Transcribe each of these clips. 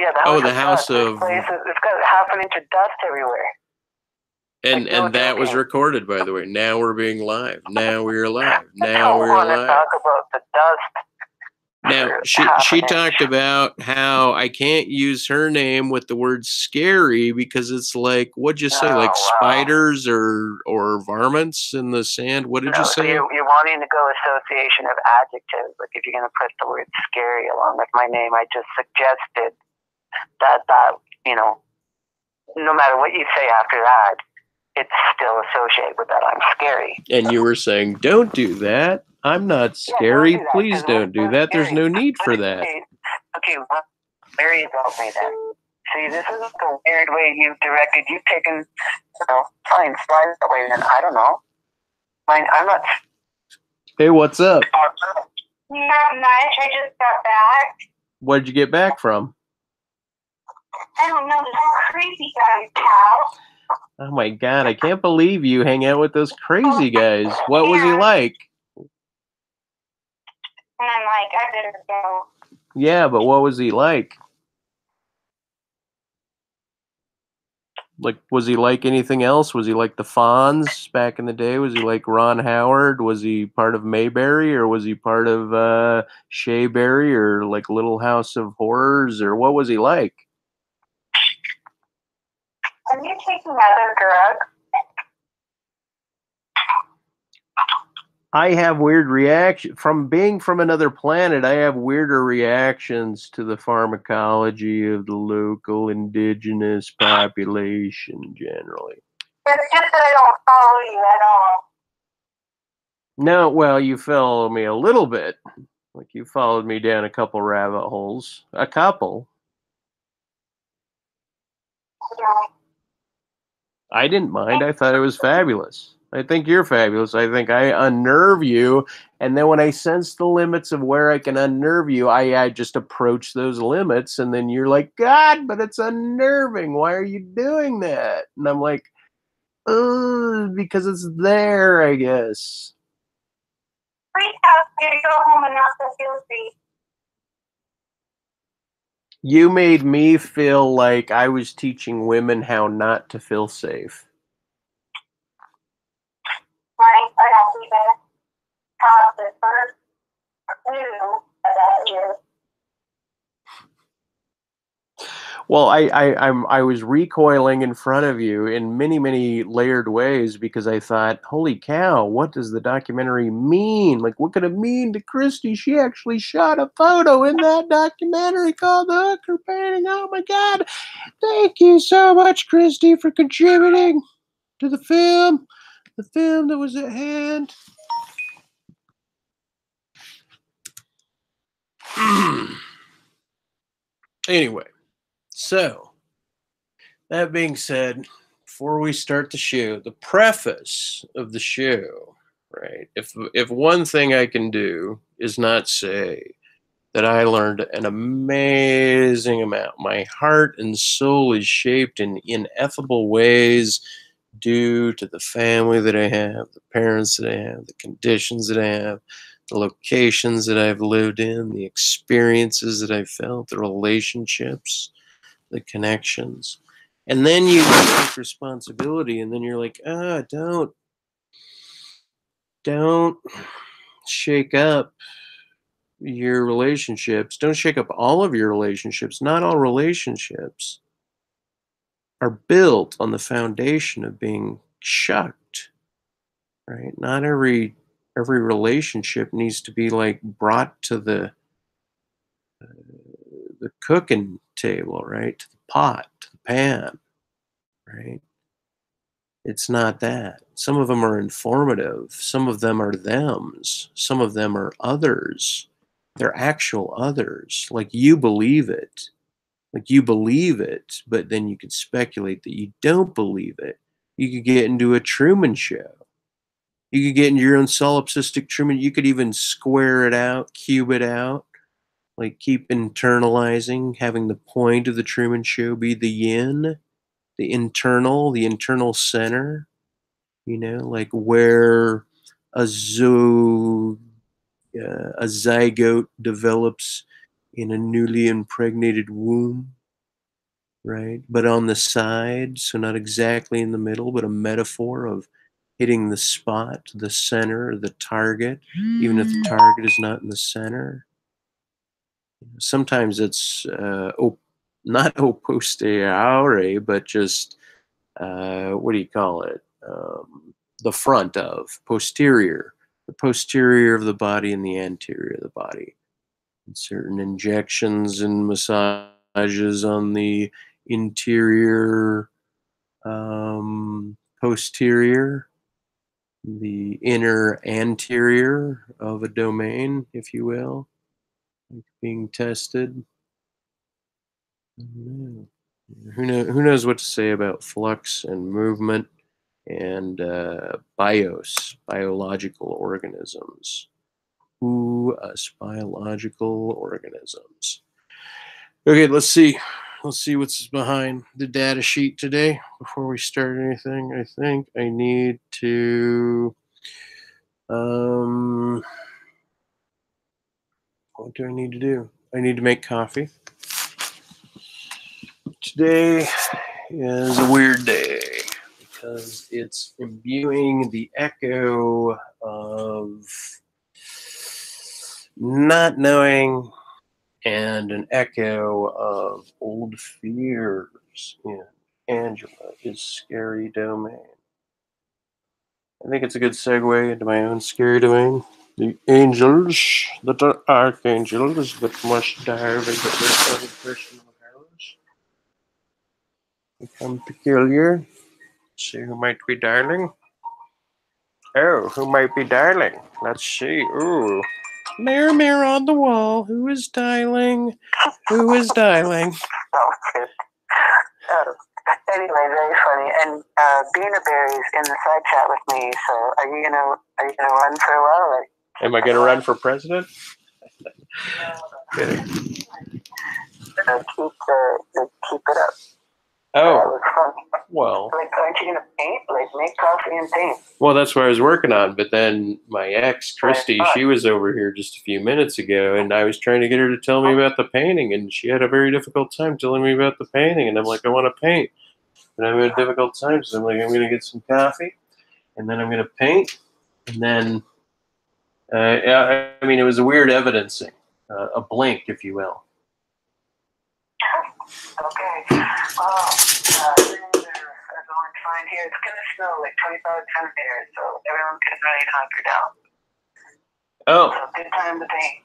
Yeah, the House of Dust. It's got half an inch of dust everywhere. And that was recorded, by the way. Now we're being live. Now we're live. Now we're live. I don't want live. to talk about the dust. Now, she talked about how I can't use her name with the word scary because it's like, what'd you say, like spiders or varmints in the sand? What did you say? So you're wanting to go association of adjectives. Like if you're going to put the word scary along with my name, I just suggested that, no matter what you say after that, it's still associated with that I'm scary. And you were saying, don't do that. I'm not scary. Yeah, please don't do that. There's no need for that. Okay, what's scary about me then? See, this is like a weird way you've taken, fine, slide that way, then I don't know. I'm not. Hey, what's up? Not much. I just got back. What'd you get back from? I don't know, this crazy guy's house. Oh my God, I can't believe you hang out with those crazy guys. What was he like? And I'm like, I better go. Yeah, but what was he like? Like, was he like anything else? Was he like the Fonz back in the day? Was he like Ron Howard? Was he part of Mayberry, or was he part of Shea Berry, or like Little House of Horrors, or what was he like? Are you taking other drugs? I have weird reactions from being from another planet. I have weirder reactions to the pharmacology of the local indigenous population generally. It's just that I don't follow you at all. No, well, you follow me a little bit. Like you followed me down a couple rabbit holes. A couple. Yeah. I didn't mind. I thought it was fabulous. I think you're fabulous. I think I unnerve you. And then when I sense the limits of where I can unnerve you, I just approach those limits. And then you're like, God, but it's unnerving. Why are you doing that? And I'm like, because it's there, I guess. Please ask me to go home and not feel safe. You made me feel like I was teaching women how not to feel safe. Right, I don't even have the first clue about you. Well, I was recoiling in front of you in many, many layered ways because I thought, holy cow, what does the documentary mean? Like, what could it mean to Christy? She actually shot a photo in that documentary called The Hooker Painting. Oh my God. Thank you so much, Christy, for contributing to the film that was at hand. Anyway. So, that being said, before we start the show, the preface of the show, right? If one thing I can do is not say that I learned an amazing amount. My heart and soul is shaped in ineffable ways due to the family that I have, the parents that I have, the conditions that I have, the locations that I've lived in, the experiences that I've felt, the relationships, the connections. And then you take responsibility, and then you're like, don't shake up your relationships. Don't shake up all of your relationships. Not all relationships are built on the foundation of being shucked, right? Not every relationship needs to be like brought to the cooking table, right? To the pot, to the pan, right? It's not that. Some of them are informative. Some of them are thems. Some of them are others. They're actual others. Like you believe it. Like you believe it, but then you could speculate that you don't believe it. You could get into a Truman Show. You could get into your own solipsistic Truman. You could even square it out, cube it out. Like keep internalizing, having the point of the Truman Show be the yin, the internal center, like where a zygote develops in a newly impregnated womb, right? But on the side, so not exactly in the middle, but a metaphor of hitting the spot, the center, the target, even if the target is not in the center. Sometimes it's not posteriore, but just what do you call it? The front of, posterior, the posterior of the body and the anterior of the body. And certain injections and massages on the interior, posterior, the inner anterior of a domain, if you will, like being tested. Who knows what to say about flux and movement and biological organisms. Us biological organisms. Okay, let's see. Let's see what's behind the data sheet today before we start anything. I think I need to. What do I need to do? I need to make coffee. Today is a weird day because it's imbuing the echo of not knowing and an echo of old fears in Angela is Scary Domain. I think it's a good segue into my own scary domain. The angels that are archangels that must dive into their own personal house become peculiar. See who might be darling. Oh, who might be darling? Let's see. Ooh. Mirror, mirror on the wall. Who is dialing? Who is dialing? Okay. Anyway, very funny. And Bina Berry's in the side chat with me. So are you gonna run for a while? Or? Am I gonna run for president? Kidding. Keep it up. Oh, Fun. well. Like, aren't you gonna paint? Like, make coffee and paint. Well, that's what I was working on. But then my ex, Christy, she was over here just a few minutes ago, and I was trying to get her to tell me about the painting, and she had a very difficult time telling me about the painting. And I'm like, I want to paint, and I'm having a difficult time. So I'm like, I'm gonna get some coffee, and then I'm gonna paint, and then, I mean, it was a weird evidencing, a blink, if you will. Okay. Well, things are going fine here. It's going to snow like 25 centimeters, so everyone's getting ready to hunker down. Oh. So good time to paint.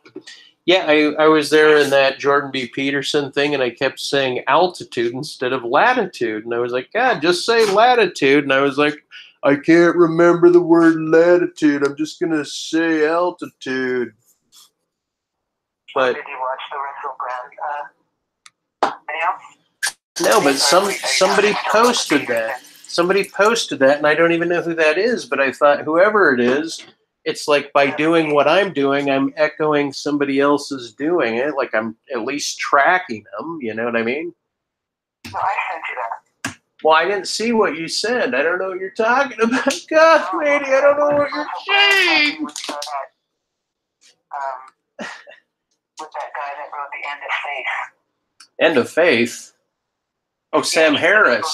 Yeah, I was there in that Jordan B. Peterson thing, and I kept saying altitude instead of latitude. And I was like, God, just say latitude. And I was like, I can't remember the word latitude. I'm just going to say altitude. But did you watch the Russell Brand video? No, but somebody posted that. Somebody posted that, and I don't even know who that is. But I thought, whoever it is, it's like by doing what I'm doing, I'm echoing somebody else's doing it. Like I'm at least tracking them. You know what I mean? No, I sent you that. Well, I didn't see what you said. I don't know what you're talking about. God, lady, I don't know what you're saying. With that guy that wrote The End of Faith. End of Faith? Oh, Sam Harris.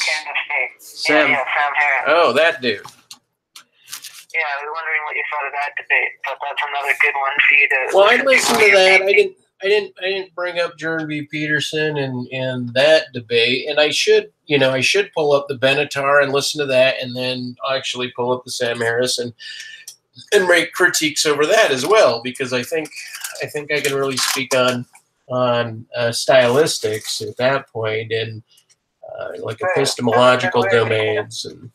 Sam Harris. Oh, that dude. Yeah, I was wondering what you thought of that debate, but that's another good one for you to. Well, I listened to that. I didn't bring up Jordan B. Peterson in that debate, and I should pull up the Benatar and listen to that, and then actually pull up the Sam Harris and make critiques over that as well, because I think I can really speak on stylistics at that point and like epistemological domains and.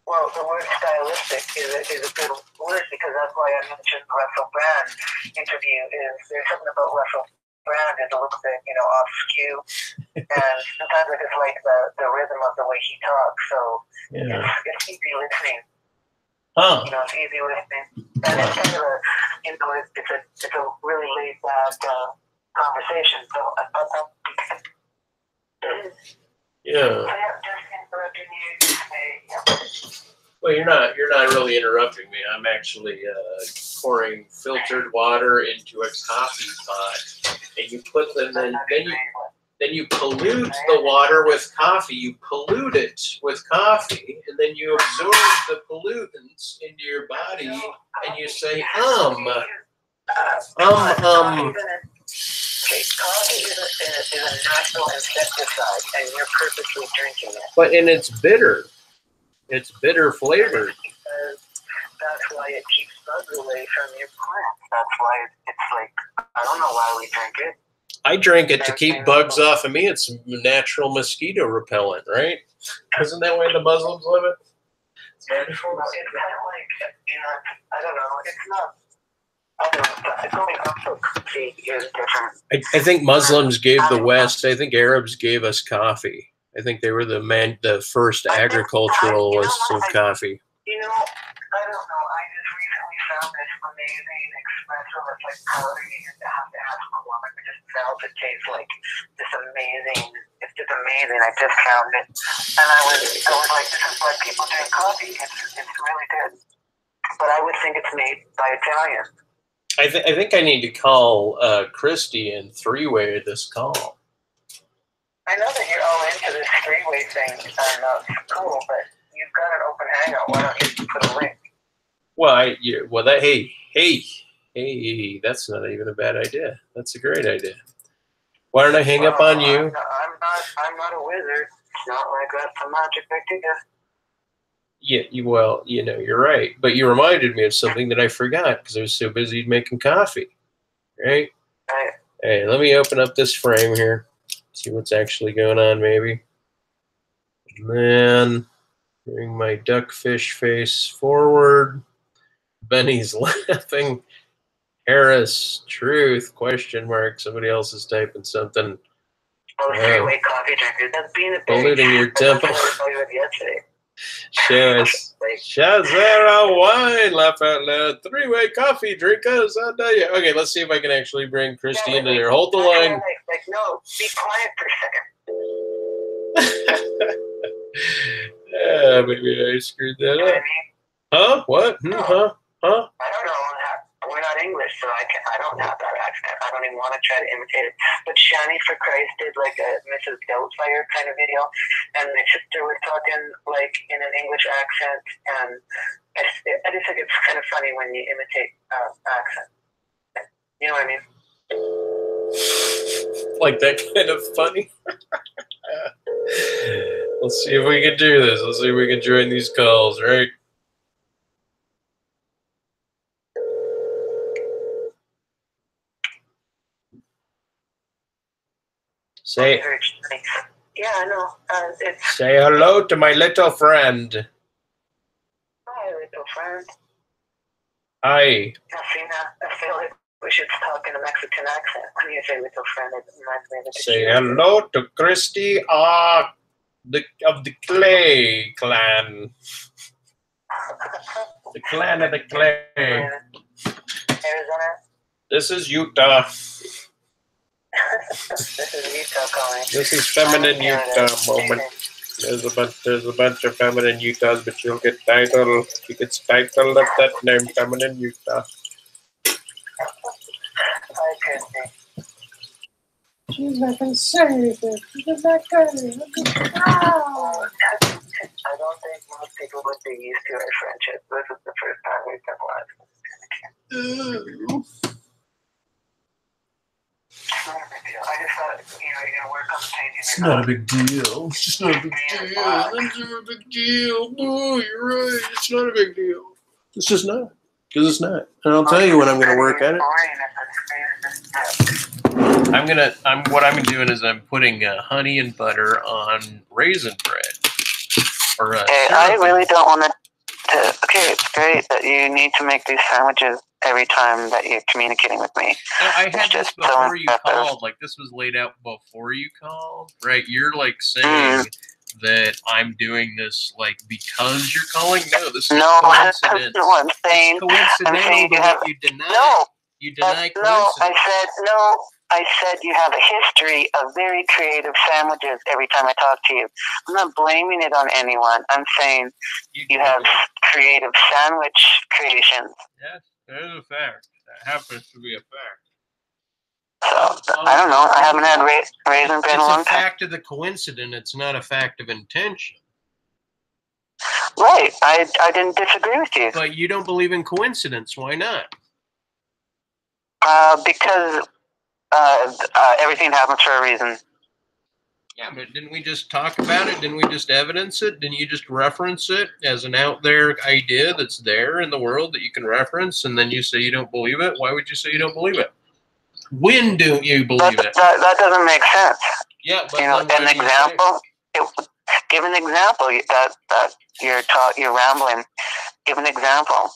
Well, the word stylistic is a good word because that's why I mentioned Russell Brand interview. There's something about Russell Brand is a little bit, off skew, and sometimes I just like the rhythm of the way he talks. So it's easy listening. Huh. It's easy listening, and it's kind of it's a really laid back conversation. So I thought that. Yeah. Just interrupting you to say, Well, you're not really interrupting me. I'm actually pouring filtered water into a coffee pot, and you put them in. then you pollute the water with coffee. You pollute it with coffee, and then you absorb the pollutants into your body, and you say, Okay, coffee is a natural insecticide, and you're purposely drinking it. But and it's bitter. It's bitter flavored. Because that's why it keeps bugs away from your plants. That's why it's like, I don't know why we drink it. I drink it to keep bugs off of me. It's natural mosquito repellent, right? Isn't that why the Muslims live it? It's kind of like, I don't know. It's not. I don't know. Going up to coffee is different. I think Muslims gave the West. I think Arabs gave us coffee. I think they were the first agriculturalists of coffee. You know, I don't know. I just recently found this amazing espresso that's like powdery. You just have to ask for one. It just smells. It tastes like this amazing. It's just amazing. I just found it, and I was like, this is why people drink coffee. It's really good. But I would think it's made by Italians. I think I need to call Christy and three-way this call. I know that you're all into this three-way thing, and it's cool, but you've got an open hangout. Why don't you put a link? Well, hey, that's not even a bad idea. That's a great idea. Why don't I hang up on you? I'm not a wizard. It's not like that's a magic idea. Yeah, you're right. But you reminded me of something that I forgot because I was so busy making coffee. Right? Hey, let me open up this frame here. See what's actually going on, maybe. And then bring my duckfish face forward. Benny's laughing. Harris, truth, question mark. Somebody else is typing something. Three-way coffee drinker. That's being a polluting your temple. Yesterday. Show us Shazera wine, laugh out loud. Three-way coffee drinkers. Okay, let's see if I can actually bring Christy into there. Hold the line. No, be quiet for a second. Maybe I screwed that up. Huh? What? Huh? I don't know. We're not English, so I don't have that accent. I don't even want to try to imitate it. But Shani for Christ did like a Mrs. Doubtfire kind of video, and my sister was talking like in an English accent, and I just think it's kind of funny when you imitate accent. You know what I mean? Like that kind of funny. Let's see if we can do this. Let's see if we can join these calls, right? Say, yeah, I know. Say hello to my little friend. Hi, little friend. Hi. I feel like we should talk in a Mexican accent when you say little friend. It reminds me of the Say hello to Christy of the Clay clan. The clan of the Clay. Arizona. This is Utah. This is Utah calling. This is feminine Utah moment. There's a bunch of feminine Utahs, but you'll get titled. She gets titled of that name, feminine Utah. Hi, Christy. She's not gonna say anything. She's not gonna. I don't think most people would be used to our friendship. This is the first time we've been live. I just thought, you're gonna work on the painting. It's not a big deal. It's just not a big deal. It's not a big deal. Oh, you're right. It's not a big deal. It's just not. Because it's not. And I'll tell you when I'm gonna work at it. What I'm doing is I'm putting honey and butter on raisin bread. I really don't want to. Okay, it's great that you need to make these sandwiches every time that you're communicating with me. No, I had this before you called. Like, this was laid out before you called, right? You're like saying that I'm doing this like because you're calling. No, this is coincidence. That's not what I'm saying. It's coincidental, but you deny. No. You deny coincidence. I said you have a history of very creative sandwiches every time I talk to you. I'm not blaming it on anyone. I'm saying you have creative sandwich creations. Yes, that is a fact. That happens to be a fact. So, I don't know. I haven't had Raisin Bran in a long It's a time. fact of the coincidence. It's not a fact of intention. Right. I didn't disagree with you. But you don't believe in coincidence. Why not? Because everything happens for a reason. Yeah, but didn't we just talk about it? Didn't we just evidence it? Didn't you just reference it as an out there idea that's there in the world that you can reference, and then you say you don't believe it? Why would you say you don't believe it? When don't you believe it? That doesn't make sense. Yeah, but You know, then an example. Give an example. That you're rambling. Give an example.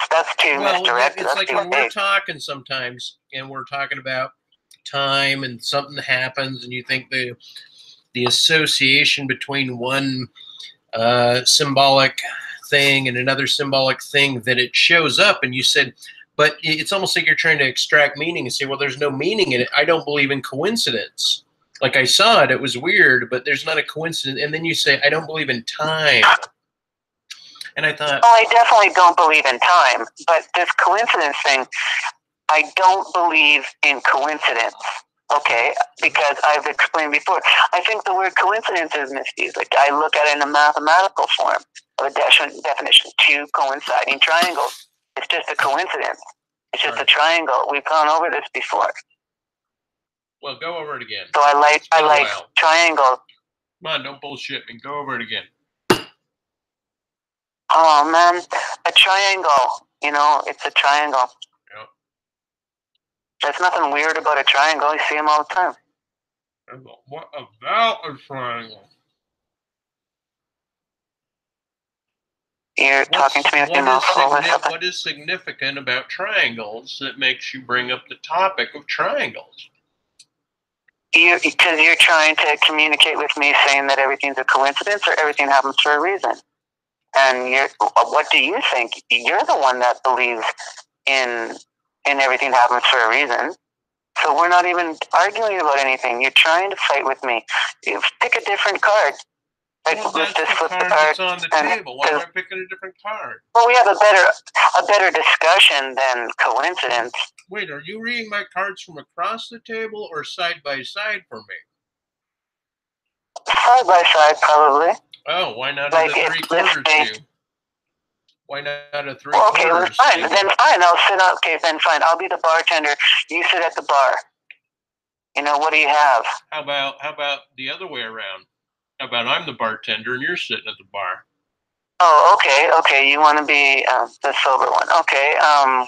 That's too misdirected. It's That's like too when we're big. talking sometimes, and we're talking about time, and something happens, and you think the association between one symbolic thing and another symbolic thing, that it shows up, and you said, but it's almost like you're trying to extract meaning and say, well, there's no meaning in it. I don't believe in coincidence. Like, I saw it, it was weird, but there's not a coincidence. And then you say, I don't believe in time. And I thought, well, I definitely don't believe in time, but this coincidence thing, I don't believe in coincidence. Okay, because I've explained before. I think the word coincidence is misused. Like, I look at it in a mathematical form of a definition: two coinciding triangles. It's just a coincidence. It's just a triangle. We've gone over this before. well, go over it again. So I like triangles. Come on, don't bullshit me. Go over it again. Oh man, a triangle. You know, it's a triangle. Yep. There's nothing weird about a triangle. You see them all the time. What about a triangle? You're talking to me with your mouth full or something. What is significant about triangles that makes you bring up the topic of triangles? Because you're trying to communicate with me saying that everything's a coincidence or everything happens for a reason. And what do you think? You're the one that believes in everything happens for a reason. So we're not even arguing about anything. You're trying to fight with me. You pick a different card. Like, Well, let's that's just the flip the card card. that's on the table. Why am I picking a different card? Well, we have a better discussion than coincidence. Wait, are you reading my cards from across the table or side by side for me? Side by side, probably. Oh, why not Like, a three-quarter view? Why not a three-quarter? Well, okay, well, fine. Then fine. I'll sit up. Okay, then fine. I'll be the bartender. You sit at the bar. You know, what do you have? How about the other way around? How about I'm the bartender and you're sitting at the bar? Oh, okay. You want to be the sober one. Okay. How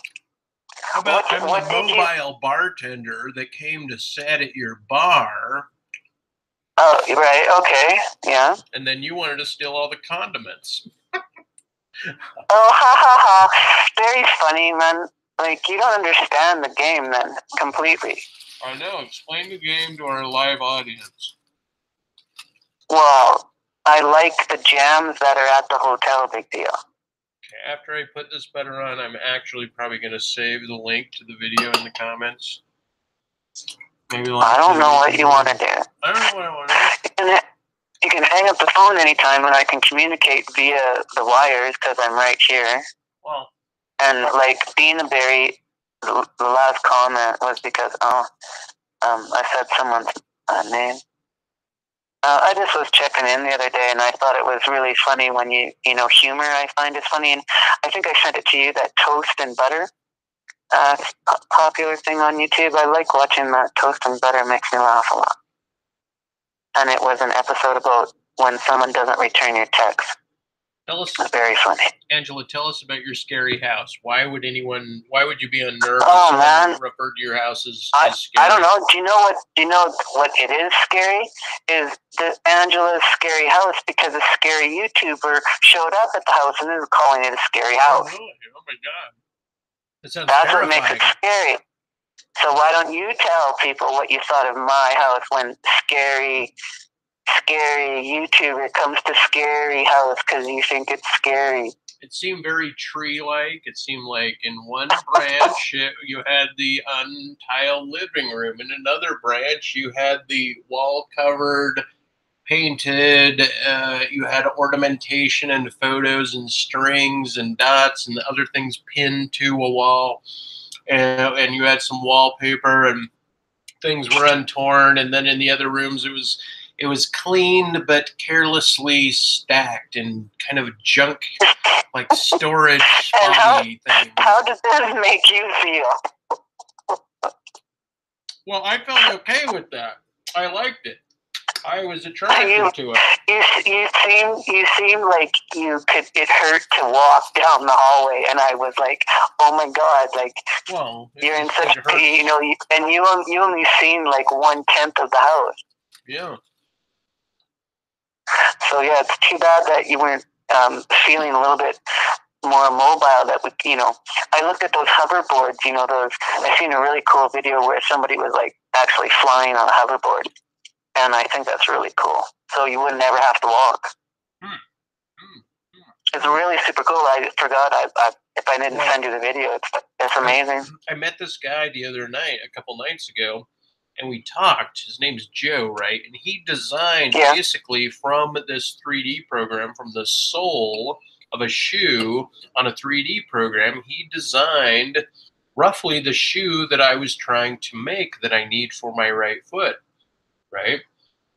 about I'm the mobile bartender that came to sit at your bar? Oh, right. Okay. Yeah. And then you wanted to steal all the condiments. Oh, ha ha ha. Very funny, man. Like, you don't understand the game then completely. I know. Explain the game to our live audience. Well, I like the jams that are at the hotel. Big deal. Okay, after I put this better on, I'm actually probably going to save the link to the video in the comments. Maybe I don't know what you want to do. I don't know what I want to do. You can hang up the phone anytime, and I can communicate via the wires because I'm right here. Well, and like Bean and Barry, the last comment was because I said someone's name. I just was checking in the other day, and I thought it was really funny when you know, humor I find is funny, and I think I sent it to you, that toast and butter popular thing on YouTube. I like watching that. Toast and butter makes me laugh a lot. And it was an episode about when someone doesn't return your text. It's very funny. Angela, tell us about your scary house. Why would you be unnerved if someone referred to your house as scary? I don't know. Do you know what it is scary? Is the Angela's scary house, because a scary YouTuber showed up at the house and is calling it a scary house. Oh my God. That's terrifying. What makes it scary. So why don't you tell people what you thought of my house when scary YouTuber comes to scary house because you think it's scary? It seemed very tree-like. It seemed like in one branch you had the untiled living room. In another branch you had the wall-covered, painted, you had ornamentation and photos and strings and dots and other things pinned to a wall. And you had some wallpaper, and things were untorn, and then in the other rooms it was clean but carelessly stacked in kind of junk, like storage foggy things. How did that make you feel? Well, I felt okay with that. I liked it. I was attracted to it. You seem like it hurt to walk down the hallway, and I was like, oh my God, like, well, you're in such, and you only seen like 1/10 of the house. Yeah. So yeah, it's too bad that you weren't feeling a little bit more mobile. That would, I looked at those hoverboards. I seen a really cool video where somebody was like actually flying on a hoverboard, and I think that's really cool. So you would never have to walk. It's really super cool. I forgot if I didn't send you the video. It's amazing. I met this guy the other night, a couple nights ago, and we talked. His name's Joe, right? And he designed basically from this 3D program, from the sole of a shoe on a 3D program, he designed roughly the shoe that I was trying to make that I need for my right foot, right?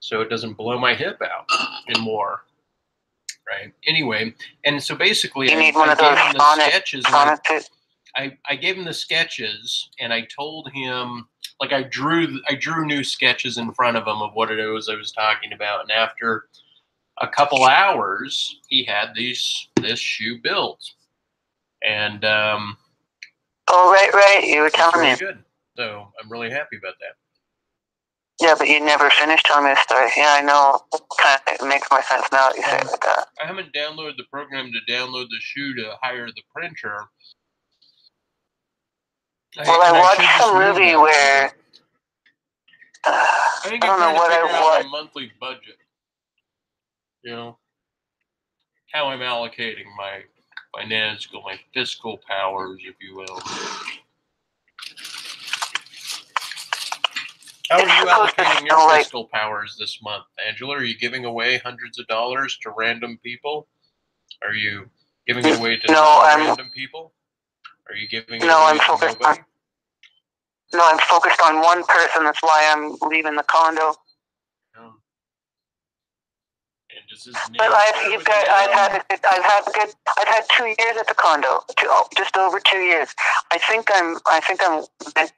So it doesn't blow my hip out anymore. Right. Anyway, and so basically, I gave him the sketches. I gave him the sketches, and I told him, like, I drew new sketches in front of him of what it was I was talking about. And after a couple hours, he had this shoe built, and oh, right, you were telling me. Good. So I'm really happy about that. Yeah, but you never finished telling me the story. Yeah, I know. It makes more sense now that you say it like that. I haven't downloaded the program to download the shoe to hire the printer. I watched some movie where I don't know what I watched. A monthly budget. How I'm allocating my financial, my fiscal powers, if you will. How are you allocating your fiscal powers this month, Angela? Are you giving away hundreds of dollars to random people? Are you giving it away to random people? Are you giving it away to nobody? No, I'm focused on one person. That's why I'm leaving the condo. Oh. And does his name but I've had 2 years at the condo, just over 2 years. I think I'm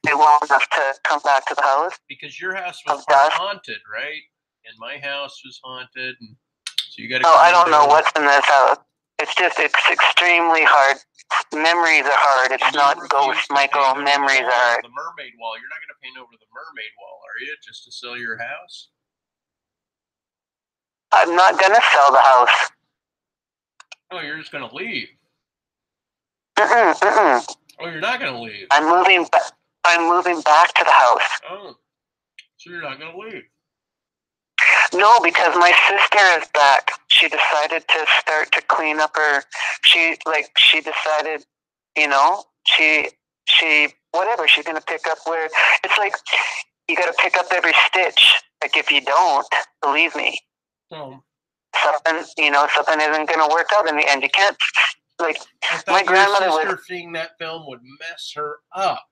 well enough to come back to the house. Because your house was haunted, right? And my house was haunted, and so you got to. Oh, I don't know what's in this house. It's extremely hard. Memories are hard. It's not ghost, Michael. Memories are hard. The mermaid wall. You're not going to paint over the mermaid wall, are you? Just to sell your house? I'm not going to sell the house. Oh, you're just going to leave? Oh, you're not going to leave? I'm moving back to the house. Oh, so you're not going to leave? No, because my sister is back. She decided to start to clean up her. She decided, she whatever. She's gonna pick up where it's like you got to pick up every stitch. Like if you don't, believe me, something isn't gonna work out in the end. You can't. Like my grandmother was. Seeing that film would mess her up.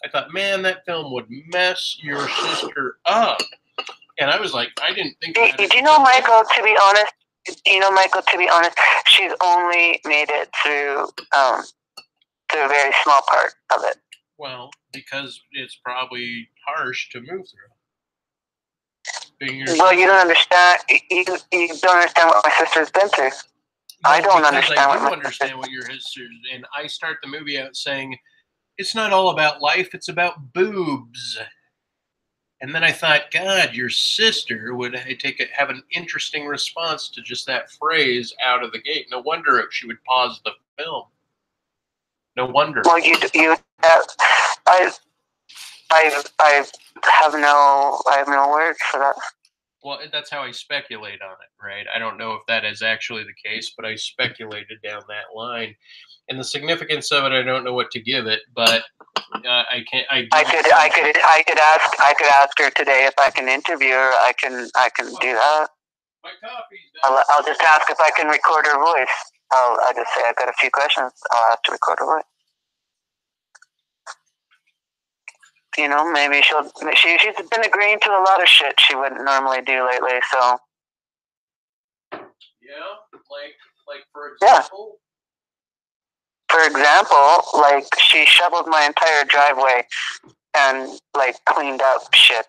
I thought, man, that film would mess your sister up. And I was like, I didn't think. Do you know, Michael? To be honest, she's only made it through a very small part of it. Well, because it's probably harsh to move through. Well, you don't understand. You don't understand what my sister's been through. No, I don't understand. I do understand what your history is, and I start the movie out saying, "It's not all about life; it's about boobs." And then I thought, God, your sister would have an interesting response to just that phrase out of the gate. No wonder she would pause the film. No wonder. Well, I have no words for that. Well, that's how I speculate on it, right? I don't know if that is actually the case, but I speculated down that line. And the significance of it, I don't know what to give it, but I can't. I could ask her today if I can interview her. I can do that. My coffee's I'll just ask if I can record her voice. I'll just say I've got a few questions. I'll have to record her voice. maybe she's been agreeing to a lot of shit she wouldn't normally do lately. So Yeah, like for example. For example, like she shoveled my entire driveway and like cleaned up shit.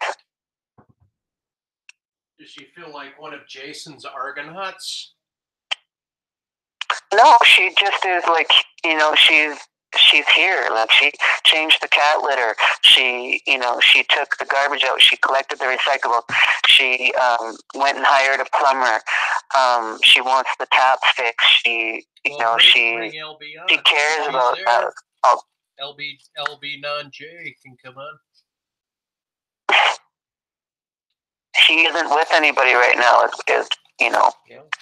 Does she feel like one of Jason's Argonauts? No, she just is like, she's here. Like she changed the cat litter. She took the garbage out. She collected the recyclables. She went and hired a plumber. She wants the taps fixed. She bring LB on. She cares about LB non-J can come on. She isn't with anybody right now. Yeah.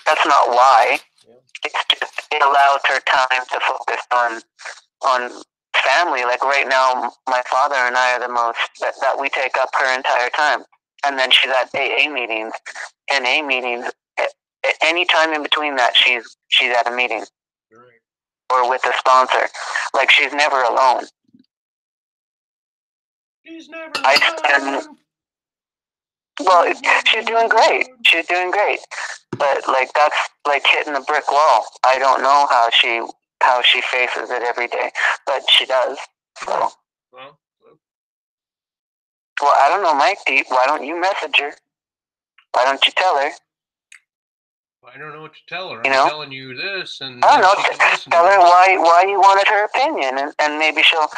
That's not why. Yeah. It's just it allows her time to focus on family. Like right now, my father and I are the most that we take up her entire time. And then she's at AA meetings, NA meetings. Any time in between that, she's at a meeting. Right. Or with a sponsor. Like she's never alone. She's never alone. Well, she's doing great. She's doing great. But like that's like hitting a brick wall. I don't know how she faces it every day, but she does. So. Well, I don't know, Mike. Why don't you message her? Why don't you tell her? I don't know what to tell her. I'm telling you this, and I don't know. she can listen tell to her this. why you wanted her opinion, and maybe she'll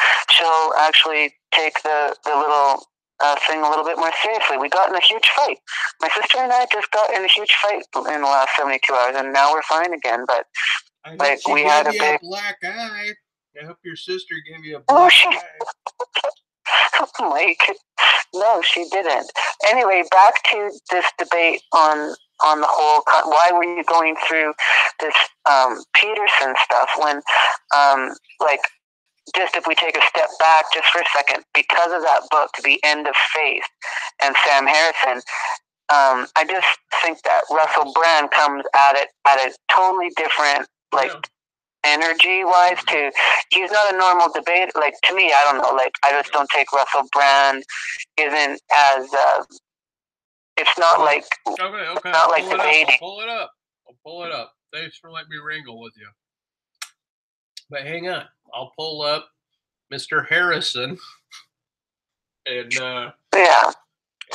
actually take the little thing a little bit more seriously. We got in a huge fight. My sister and I just got in a huge fight in the last 72 hours, and now we're fine again. But we had a big black eye. I hope your sister gave you a black eye. Mike, no, she didn't. Anyway, back to this debate on the whole. Why were you going through this Peterson stuff when, just if we take a step back just for a second, because of that book, The End of Faith, and Sam Harrison, I just think that Russell Brand comes at it at a totally different, energy-wise. He's not a normal debater. Like, to me, I don't know. Like, I just don't take Russell Brand isn't as. It's not like. Okay. Not like debating. I'll pull it up. Thanks for letting me wrangle with you. But hang on. I'll pull up Mr. Harrison. And yeah.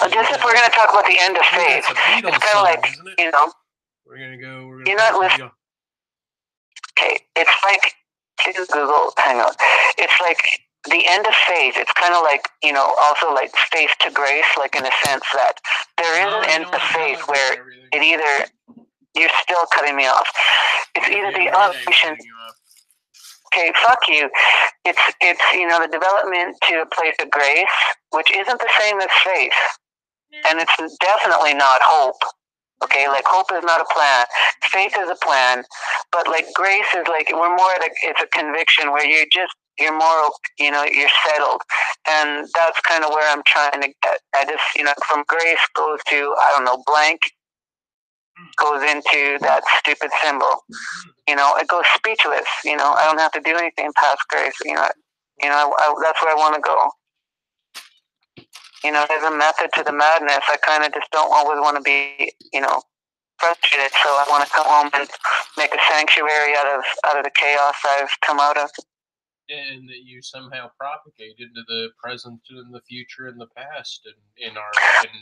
Just if we're going to talk about The End of Faith, it's kind of like, isn't it? We're going to go. You're not listening. Okay, it's like, please Google, hang on. It's like The End of Faith. It's kind of like, also like Faith to Grace, like in a sense that there is an end to faith where it either, you're still cutting me off. It's either the elevation. Okay, fuck you. It's the development to a place of grace, which isn't the same as faith. And it's definitely not hope. Okay, like hope is not a plan. Faith is a plan. But like grace is like, we're more at it's a conviction where you're more, you're settled. And that's kind of where I'm trying to get. I just, from grace goes to, I don't know, blank, goes into that stupid symbol. It goes speechless. I don't have to do anything past grace. That's where I want to go. There's a method to the madness. I kind of just don't always want to be, frustrated. So I want to come home and make a sanctuary out of the chaos I've come out of. And that you somehow propagate into the present and the future and the past and in our.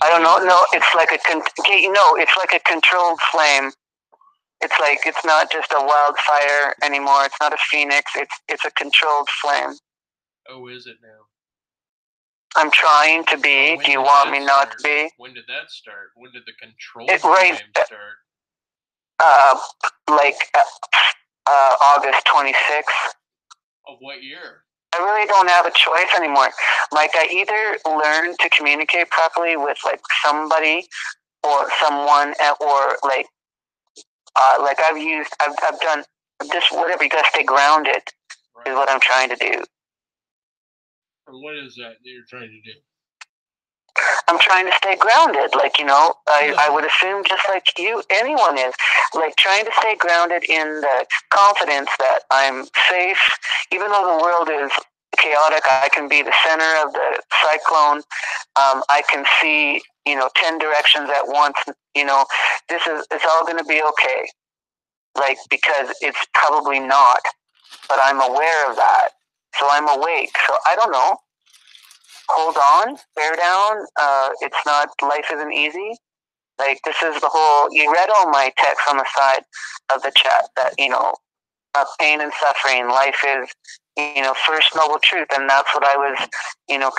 I don't know. No, it's like it's like a controlled flame. It's like it's not just a wildfire anymore. It's not a phoenix. It's a controlled flame. Oh, is it now? I'm trying to be. Do you want me not to be? When did that start? When did the controlled flame start? August 26th. Of what year? I really don't have a choice anymore. Like, I either learn to communicate properly with like somebody or someone, or like I've done just whatever. You gotta stay grounded. Right. Is what I'm trying to do. Or what is that you're trying to do? I'm trying to stay grounded. Like, I would assume just like anyone is, like trying to stay grounded in the confidence that I'm safe, even though the world is chaotic. I can be the center of the cyclone. I can see, 10 directions at once. It's all going to be okay. Like, because it's probably not, but I'm aware of that. So I'm awake. So I don't know. Hold on, bear down. Life isn't easy. Like, this is the whole, you read all my texts on the side of the chat that, pain and suffering, life is, first noble truth. And that's what I was,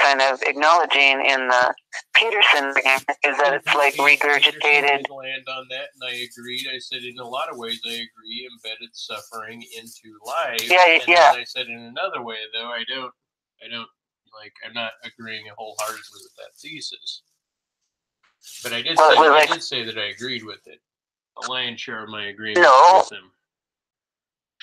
kind of acknowledging in the Peterson thing, is that it's like regurgitated. Did land on that, and I agreed. I said in a lot of ways I agree, embedded suffering into life. Yeah, and yeah. then I said in another way, though, I don't, I'm not agreeing wholeheartedly with that thesis. But I did say that I agreed with it. The lion's share of my agreement with him.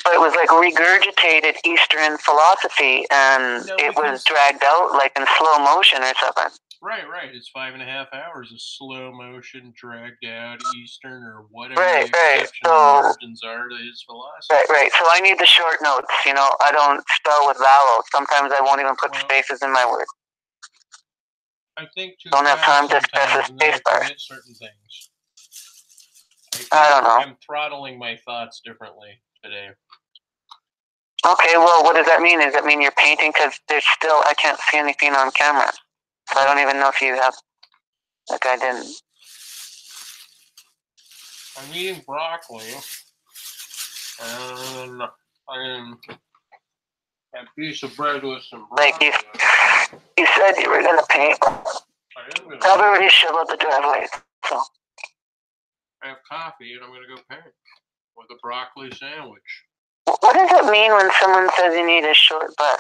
But it was like regurgitated Eastern philosophy, and it was dragged out like in slow motion or something. Right. It's 5.5 hours of slow motion, dragged out Eastern or whatever Right. exceptional margins are to his philosophy. Right. So I need the short notes. I don't spell with vowels. Sometimes I won't even put spaces in my words. I think don't have time to stress a space bar. Certain things. I don't know. I'm throttling my thoughts differently today. Okay, well, what does that mean? Does that mean you're painting? Because I can't see anything on camera. So I don't even know if you have, like I didn't. I'm eating broccoli. And I'm a piece of bread with some broccoli. Like you said you were going to paint. I've already shoveled the driveway, so. I have coffee and I'm going to go paint with a broccoli sandwich. What does it mean when someone says you need a short bus?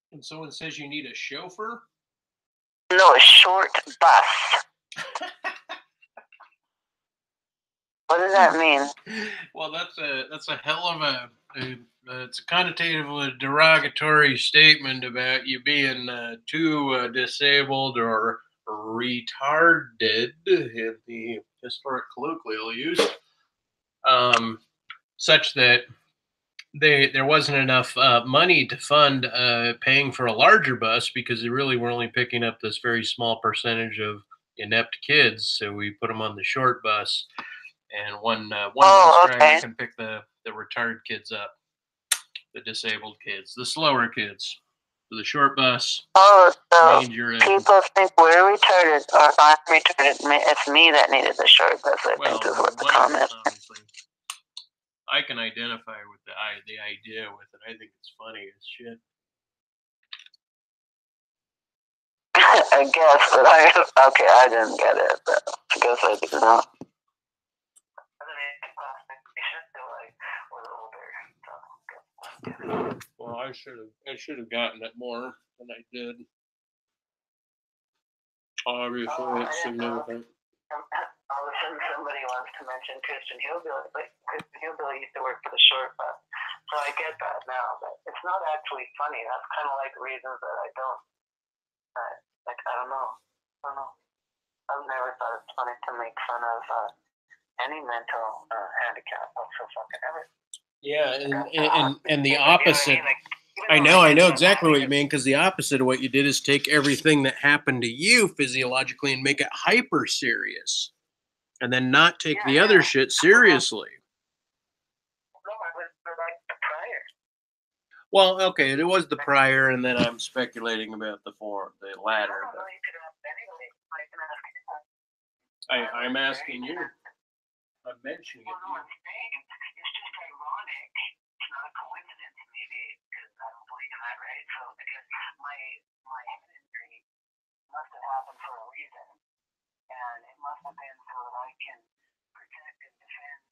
When someone says you need a chauffeur? No, a short bus. What does that mean? Well, that's a hell of it's a connotative, derogatory statement about you being too disabled or retarded in the historic colloquial use, such that there wasn't enough money to fund paying for a larger bus because they really were only picking up this very small percentage of inept kids. So we put them on the short bus, and one bus driver can pick the retarded kids up, the disabled kids, the slower kids. So the short bus. Oh, so means you're people think we're retarded, or I'm retarded. It's me that needed the short bus. I think is what the comment. I can identify with the idea with it. I think it's funny as shit. I guess, but I didn't get it. But I guess I did not. Well, I should have gotten it more than I did. Obviously, it's significant. All of a sudden, somebody wants to mention Christian Hillbilly, but Christian Hillbilly used to work for the short bus, so I get that now. But it's not actually funny. That's kind of like reasons that I don't. I don't know. I've never thought it's funny to make fun of any mental handicap whatsoever ever. Yeah, and the opposite. I know exactly what you mean, because the opposite of what you did is take everything that happened to you physiologically and make it hyper serious, and then not take the other shit seriously. No, I was like the prior. Well, okay, it was the prior, and then I'm speculating about the latter. No, you could ask anybody. I can ask you. I'm asking you. I'm mentioning it to you. It's just ironic. It's not a coincidence, maybe, because I don't believe in that, right? So I guess my head injury must have happened for a reason, and it must have been so that I can protect and defend.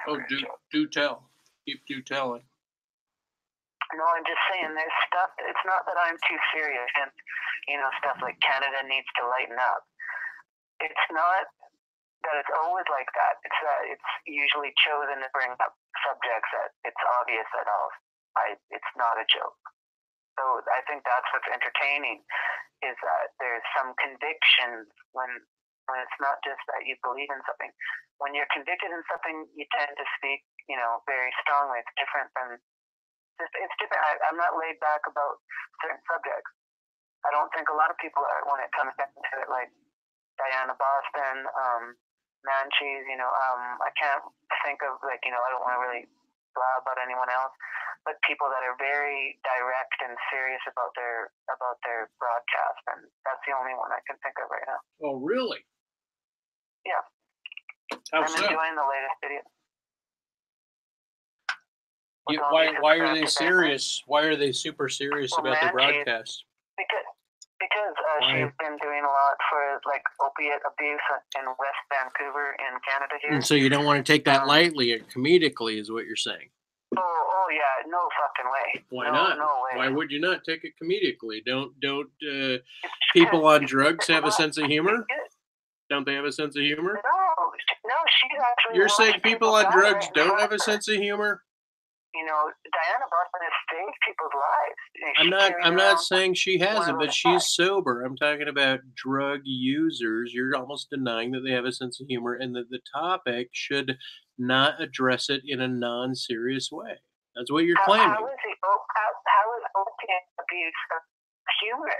Oh, do tell. Do telling. No, No, I'm just saying there's stuff. It's not that I'm too serious, and stuff like Canada needs to lighten up. It's not that it's always like that. It's that it's usually chosen to bring up subjects that it's obvious that it's not a joke. So I think that's what's entertaining, is that there's some conviction when it's not just that you believe in something. When you're convicted in something, you tend to speak, very strongly. It's different than it's different. I'm not laid back about certain subjects. I don't think a lot of people are when it comes down to it, like Diana Boston, Manchis. I can't think of I don't want to really blah about anyone else, but people that are very direct and serious about their broadcast, and that's the only one I can think of right now. Oh, really? Yeah. How I'm so? enjoying the latest video. Why are they serious? Why are they super serious about their broadcast? Because she's been doing a lot for opiate abuse in West Vancouver in Canada here. And so you don't want to take that lightly or comedically, is what you're saying. Oh yeah, no fucking way. Why no, not? No way. Why would you not take it comedically? Don't people on drugs have a sense of humor? Don't they have a sense of humor? No, she's actually. You're saying people on drugs don't have a sense of humor? Diana Boston has saved people's lives. I'm not saying she hasn't, but she's sober. I'm talking about drug users. You're almost denying that they have a sense of humor, and that the topic should not address it in a non-serious way. That's what you're claiming. How is opiate abuse humorous?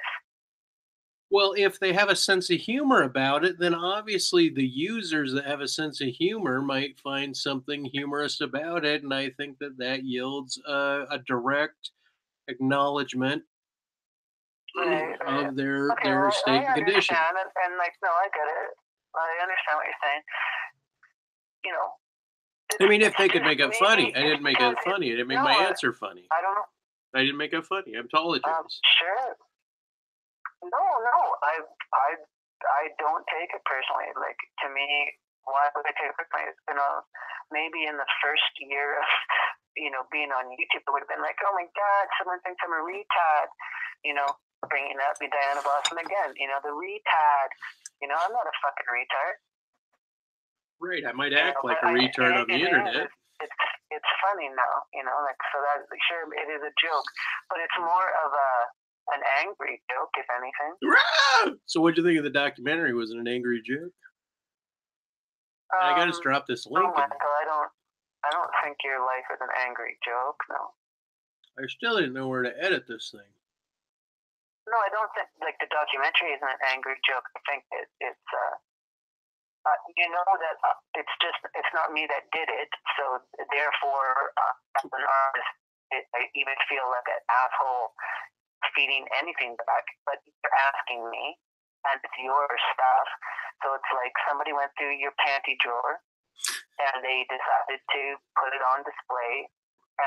Well, if they have a sense of humor about it, then obviously the users that have a sense of humor might find something humorous about it, and I think that yields a direct acknowledgement of their state and condition. And no, I get it. I understand what you're saying. I mean, if they could make it funny. I didn't make it funny. I didn't make my answer funny. I don't know. I didn't make it funny. I apologize. Sure. No, I don't take it personally. To me, why would I take it personally? Maybe in the first year of, being on YouTube, it would have been like, oh my God, someone thinks I'm a retard, bringing up Diana Boston again, the retard. I'm not a fucking retard. Right, I might act like a retard on the internet. It's funny now, so that, sure, it is a joke, but it's more of an angry joke, if anything. So what'd you think of the documentary? Was it an angry joke? I gotta drop this link. Michael, I don't think your life is an angry joke, no. I still didn't know where to edit this thing. No, I don't think the documentary isn't an angry joke. I think it's that it's not me that did it, so therefore as an artist I even feel like an asshole feeding anything back, but you're asking me, and it's your stuff. So it's like somebody went through your panty drawer, and they decided to put it on display.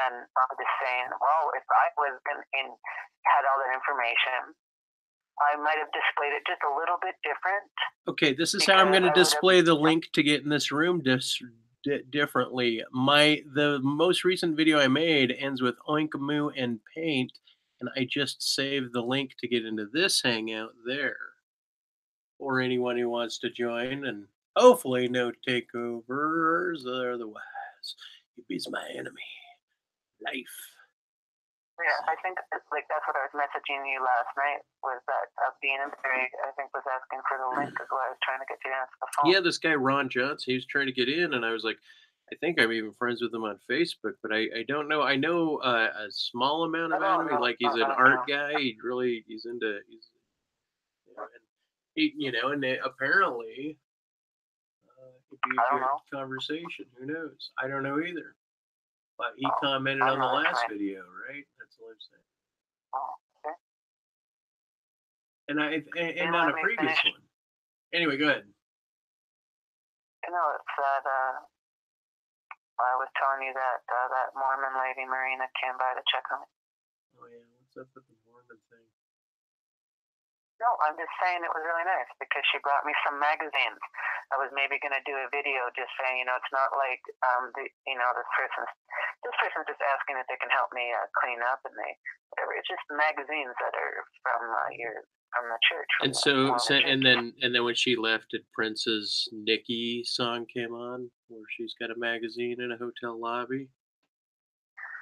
And I'm just saying, well, if I was had all that information, I might have displayed it just a little bit different. Okay, this is how I'm going to display the link to get in this room differently. The most recent video I made ends with oink, moo, and paint. And I just saved the link to get into this hangout there. Or anyone who wants to join. And hopefully no takeovers otherwise. Yippie's my enemy. Life. Yeah, I think that's what I was messaging you last night, was that being in Barrie, I think, was asking for the link as well. I was trying to get you to answer the phone. Yeah, this guy Ron Johnson, he was trying to get in, and I was like, I think I'm even friends with him on Facebook, but I don't know. I know a small amount about him. He's an art guy. He's into, and apparently it'd be a good conversation. Who knows? I don't know either. But he commented on the last video, right? That's what I'm saying. Oh, okay. And on a previous one. Anyway, go ahead. It's that I was telling you that that Mormon lady Marina came by to check on me. Oh yeah, what's up with the Mormon thing? No, I'm just saying it was really nice because she brought me some magazines. I was maybe going to do a video just saying, it's not like this person's this person's just asking if they can help me clean up, and whatever. It's just magazines that are from the church. And and then when she left, did Prince's Nikki song came on, where she's got a magazine in a hotel lobby?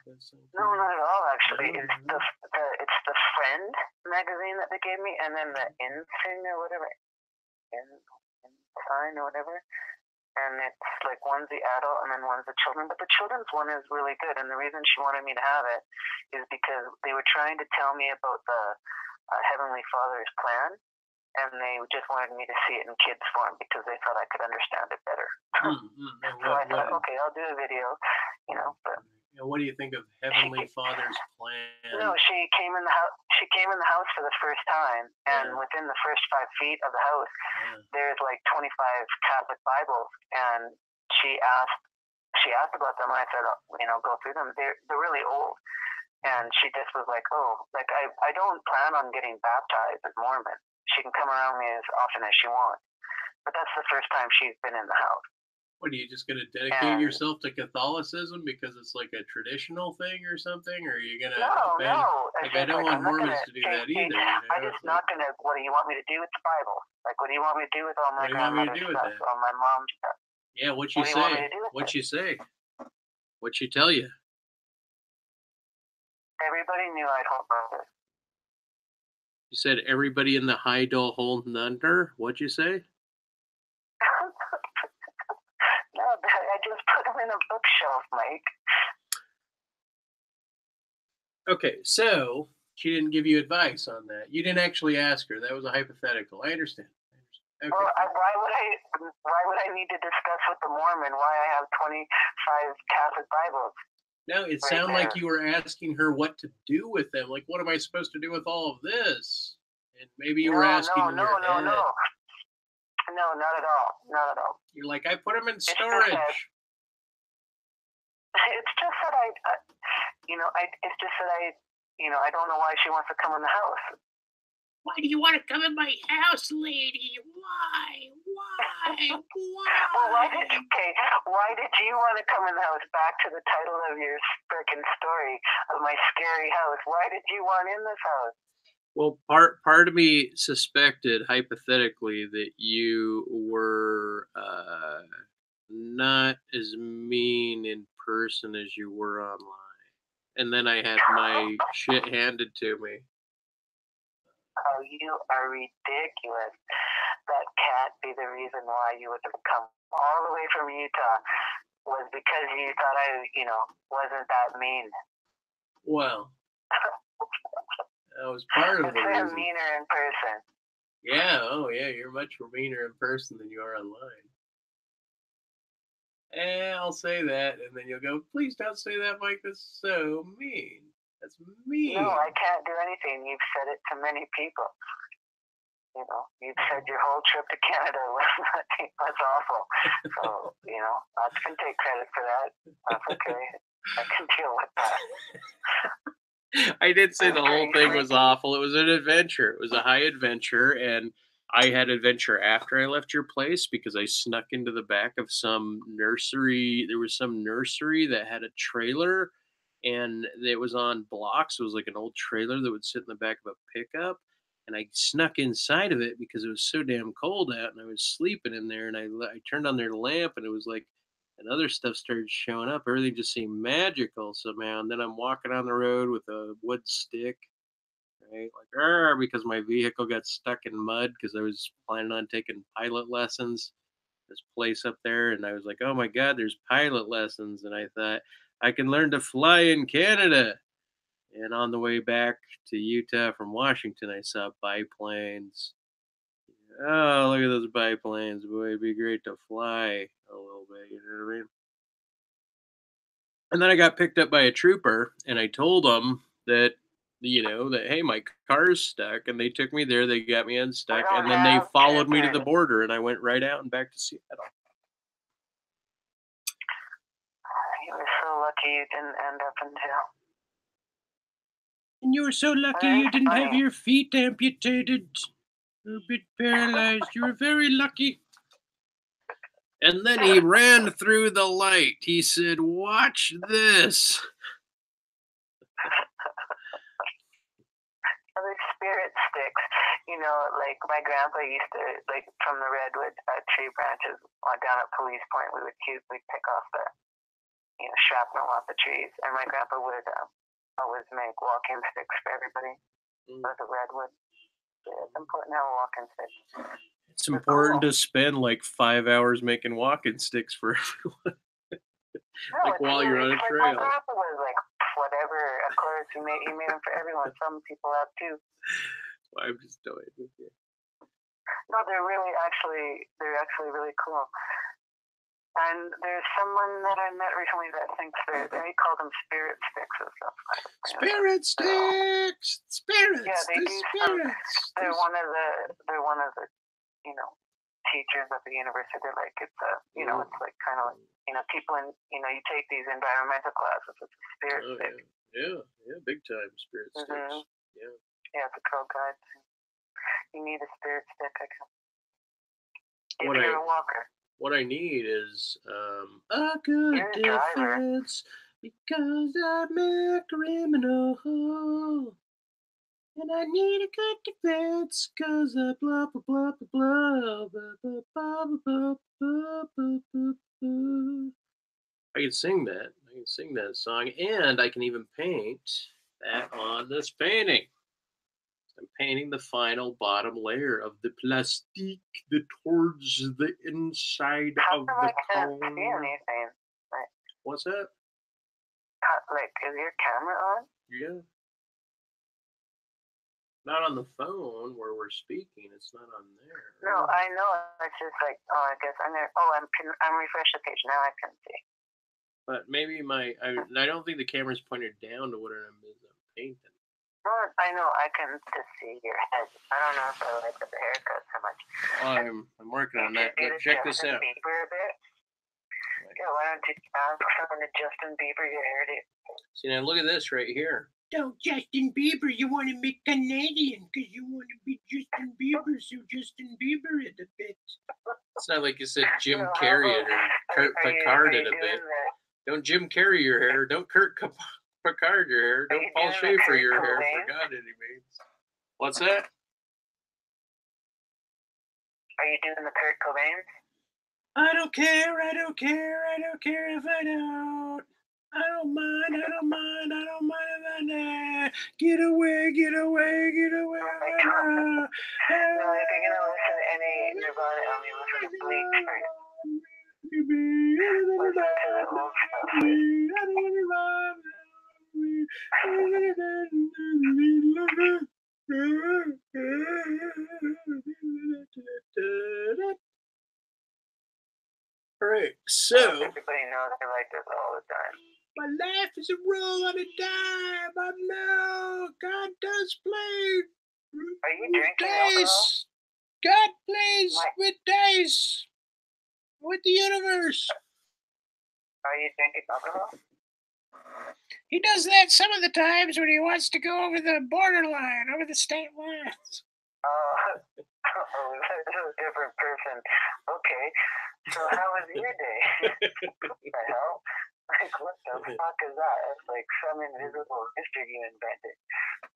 No, not at all. Actually, it's the Friend magazine that they gave me, and then the Insing or whatever, Sign or whatever. And it's like one's the adult and then one's the children. But the children's one is really good. And the reason she wanted me to have it is because they were trying to tell me about the Heavenly Father's plan. And they just wanted me to see it in kids' form because they thought I could understand it better. So I thought, okay, I'll do a video, but. What do you think of Heavenly Father's plan? No, she came in the house. She came in the house for the first time, and within the first 5 feet of the house, there's like 25 Catholic Bibles. And she asked about them, and I said, go through them. They're really old. And she just was like, I don't plan on getting baptized as Mormon. She can come around me as often as she wants. But that's the first time she's been in the house. What, are you just going to dedicate yourself to Catholicism because it's like a traditional thing or something? Or are you going to... No. I don't want Mormons to do that either. I'm just not going to... What do you want me to do with the Bible? Like, what do you want me to do with all my grandmother's stuff, all my mom's stuff? Yeah, what'd you say? What'd she say? What'd she tell you? Everybody knew I'd hold brother. You said everybody in the Heidel holding under? What'd you say? No, I just put them in a bookshelf, Mike. Okay, so she didn't give you advice on that. You didn't actually ask her. That was a hypothetical. I understand. Okay. Well, why would I need to discuss with the Mormon why I have 25 Catholic Bibles? No, it sounded like you were asking her what to do with them. Like, what am I supposed to do with all of this? And maybe you were asking in your head. No, not at all. Not at all. You're like, I put them in storage. It's just that I don't know why she wants to come in the house. Why do you want to come in my house, lady? Why? Well, why did you want to come in the house? Back to the title of your frickin' story of my scary house. Why did you want in this house? Well, part of me suspected, hypothetically, that you were not as mean in person as you were online. And then I had my shit handed to me. Oh, you are ridiculous. That can't be the reason why you would have come all the way from Utah. Was because you thought I, wasn't that mean. Well, that was part of the reason. I'm meaner in person. Yeah, you're much meaner in person than you are online. I'll say that, and then you'll go, please don't say that, Mike, that's so mean. That's mean. No, I can't do anything. You've said it to many people. You've said your whole trip to Canada was awful. So, I can take credit for that. That's okay. I can deal with that. I did say the whole thing was awful. It was an adventure. It was a high adventure, and I had adventure after I left your place because I snuck into the back of some nursery. There was some nursery that had a trailer, and it was on blocks. It was like an old trailer that would sit in the back of a pickup. And I snuck inside of it because it was so damn cold out, and I was sleeping in there. And I turned on their lamp, and it was like, and other stuff started showing up. Everything just seemed magical somehow. And then I'm walking on the road with a wood stick, right? Like, because my vehicle got stuck in mud because I was planning on taking pilot lessons. This place up there, and I was like, oh my God, there's pilot lessons. And I thought, I can learn to fly in Canada. And on the way back to Utah from Washington, I saw biplanes. Oh, look at those biplanes. Boy, it'd be great to fly a little bit, you know what I mean? And then I got picked up by a trooper, and I told them that, hey, my car's stuck, and they took me there. They got me unstuck, and then they followed me to the border, and I went right out and back to Seattle. You were so lucky you didn't end up in jail. And you were so lucky you didn't have your feet amputated. A bit paralyzed. You were very lucky. And then he ran through the light. He said, "Watch this." Other spirit sticks, you know, like my grandpa used to, like from the redwood tree branches down at Police Point, we'd pick off the, you know, shrapnel off the trees, and my grandpa would always make walking sticks for everybody. With the redwood, it's important to have a walking stick. It's important to spend like 5 hours making walking sticks for everyone. Like while you're on a trail. My grandpa was like, whatever, of course, he made them for everyone. Some people have too. Well, I'm just doing it with you. No, they're actually really cool. And there's someone that I met recently that thinks they call them spirit sticks and stuff. Spirit sticks, spirits. Yeah, they do. They're one of the, you know, teachers at the university. They're like, it's a, you know, it's like kind of like, you know, people in, you know, you take these environmental classes. It's a spirit stick. Yeah, big time spirit sticks. Yeah. Yeah, it's a trail guide. You need a spirit stick, I guess. If What you're a walker. What I need is a good defense because I'm a criminal. And I need a good defense because I blah, blah, blah, blah, blah, blah, blah, blah, blah, blah, blah, blah. I can sing that. I can sing that song. And I can even paint that on this painting. I'm painting the final bottom layer of the plastique towards the inside of the cone. What's that? Like, is your camera on? Yeah. Not on the phone where we're speaking. It's not on there. No, I know. It's just like, I guess I'm there. I'm refresh the page now. I can see. But maybe I don't think the camera's pointed down to what I'm painting. No, I know. I can just see your head. I don't know if I like the haircut so much. I'm working on that. Check this out. Bieber a bit? Yeah, why don't you ask someone to Justin Bieber your hairdo? See, now look at this right here. Don't Justin Bieber, you want to be Canadian because you want to be Justin Bieber, so Justin Bieber it a bit. It's not like you said Jim Carrey it or Kurt Picard it a bit. Don't Jim Carrey your hair. Don't Kurt Picard your hair. Don't Paul Schaefer your hair. For God, any means. What's that? Are you doing the Kurt Cobain? I don't care if I don't. I don't mind if I don't. Get away. No, if you're going to listen to any Nirvana album, you listen to Bleach first. Listen to the old stuff. All right, so everybody knows I like this all the time. My life is a roll on a dime. I know God does play. Are you drinking alcohol? God plays with dice with the universe. Are you drinking alcohol? He does that some of the times when he wants to go over the borderline, over the state lines. That's a different person. Okay, so how was your day? What the hell? Like, what the fuck is that? It's like some invisible mystery you invented.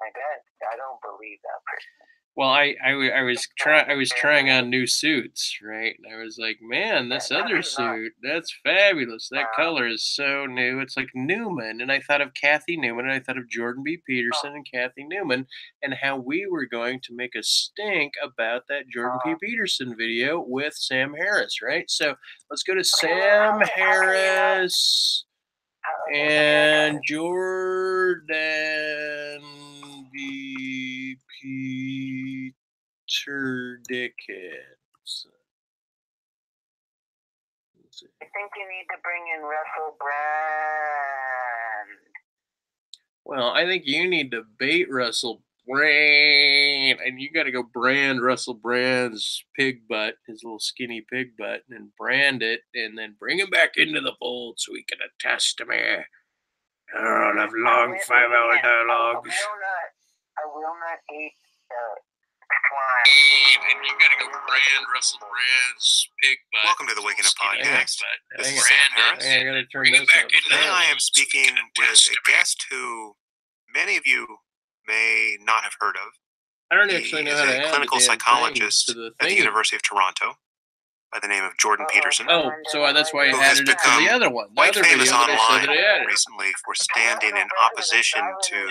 My God, I don't believe that person. Well, I was trying on new suits, right? And I was like, man, this other suit, that's fabulous. That color is so new. It's like Newman. And I thought of Kathy Newman, and I thought of Jordan B. Peterson and Kathy Newman, and how we were going to make a stink about that Jordan P. Peterson video with Sam Harris, right? So let's go to Sam Harris and Jordan B. Peter Dickens. I think you need to bring in Russell Brand. Well, I think you need to bait Russell Brand, and you got to go brand Russell Brand's pig butt, his little skinny pig butt, and brand it, and then bring him back into the fold so he can attest to me. I'll have long 5-hour dialogues. I will not eat And you gotta go Russell Brand's pig butt. Welcome to the Waking Up Podcast. This Hang is on. Sam Harris. I gotta turn Bring it this back up. in Today now. I am speaking with a guest who many of you may not have heard of. I don't He actually know is how to a add the clinical damn thing psychologist to the at the thing. University of Toronto by the name of Jordan Peterson, Oh, so that's why I Who has added it to become the other one. The quite other famous video that I online said that I added. recently for standing in opposition to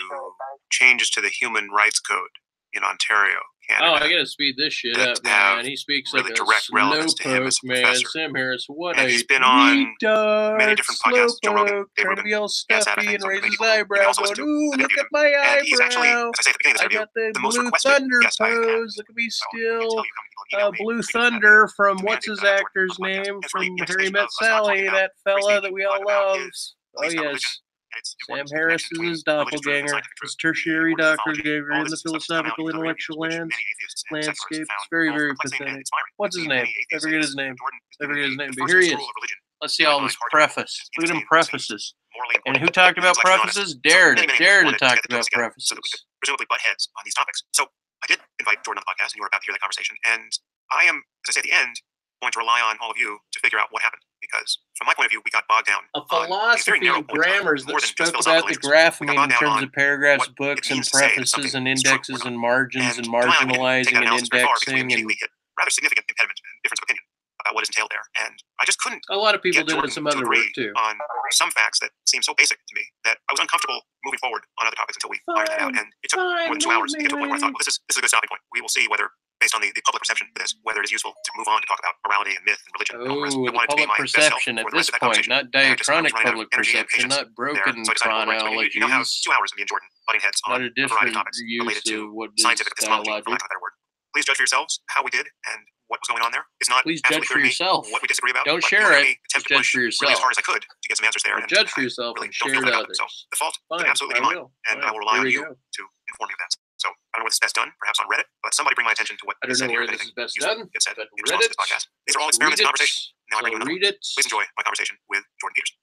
changes to the Human Rights Code in Ontario, Canada. Oh, I gotta speed this shit that up, man. have He speaks really like a direct relevance to him as slowpoke, a man. professor. Sam Harris, what And a he's been on retard, many different podcasts, Joe Rogan, slowpoke, Dave trying to Rubin, be all Ann stuffy Sabathan, and some raise many his people you can eyebrow, also going, listen to. ooh, I've look interviewed at him. my And he's actually, eyebrow. as I say at the beginning of this I interview, got the the most blue requested thunder guest I have had. pose. Look at me So I can still. tell you how many people email me Blue tweet at Thunder me, from demanding what's his that I join actor's on the podcast. name It's from really Harry anticipation Met of us not Sally, talking about that free fella speech, that we but all about love. his Oh beliefs on religion yes, and its Sam importance to the Harris connection is between his religious truth and doppelganger, scientific his truth, tertiary the origins of doctor mythology, ganger all in this the stuff has come out philosophical in other interviews, intellectual which many atheists and secularists landscape. have found It's very, both very perplexing and pathetic. inspiring. What's Like his many name? I atheists forget say, his name. Jordan is I forget his the name. But first here he rule is. of religion. Let's see I all find his hard to believe. preface. It's Look at him interesting, it seems prefaces. morally And important, who talked about intellectually honest. prefaces? So Dare many, to many dare people to wanted to talk get the two of about us together so that we could prefaces. presumably butt heads on these topics. So I did invite Jordan on the podcast, and you were about to hear that conversation. And I am, as I say at the end, going to rely on all of you to figure out what happened. Because from my point of view, we got bogged down A on these very philosophy narrow of points of grammars more that than just spoke philosophical about the interests. graph We mean got in bogged down terms on of paragraphs, what books, it and means to say that prefaces, something and is true or indexes, not. and margins, And and to my eye, we didn't take marginalizing, that and analysis very far because we indexing, and immediately hit rather significant impediment and difference of opinion about what is entailed there. And I just couldn't a lot of people get doing Jordan some to other agree work too. on some facts that seem so basic to me that I was uncomfortable moving forward on other topics until we ironed that out. And it took more than 2 hours to get to a point where I thought, well, this is a good stopping point. We will see whether, based on the public perception for this, whether it is useful to move on to talk about morality and myth and religion and all the rest. Oh, I the wanted to be public my best self perception at for the rest this of that point, conversation. not And I was diachronic running out of public energy and perception, patience not there. broken So I decided to pull right. So you now have chronologies, 2 hours of me and Jordan butting heads on not a a variety of different topics related use to of what is scientific epistemology, for lack dialogic. of a better word. Please judge for yourselves how we did and what was going on there. It's not Please judge absolutely clear for to me yourself. what we disagree about. Don't but share you'll hear it. me attempt Just to judge push for really as yourself. hard as I could to get some answers there. Or And judge for I yourself really and don't share feel to very confident. So others. the fault would Fine, absolutely I be mine, will. and I Fine, will rely here on we you go. to inform me of that. So I don't know where this is best done, perhaps on Reddit, but somebody bring my attention to what I is don't said know here. where If this is anything best useful done, gets said but in response to Reddit. this podcast. These are all Let's experiments read in it. conversation. Now I bring you So another one. read it. Please enjoy my conversation with Jordan Peterson.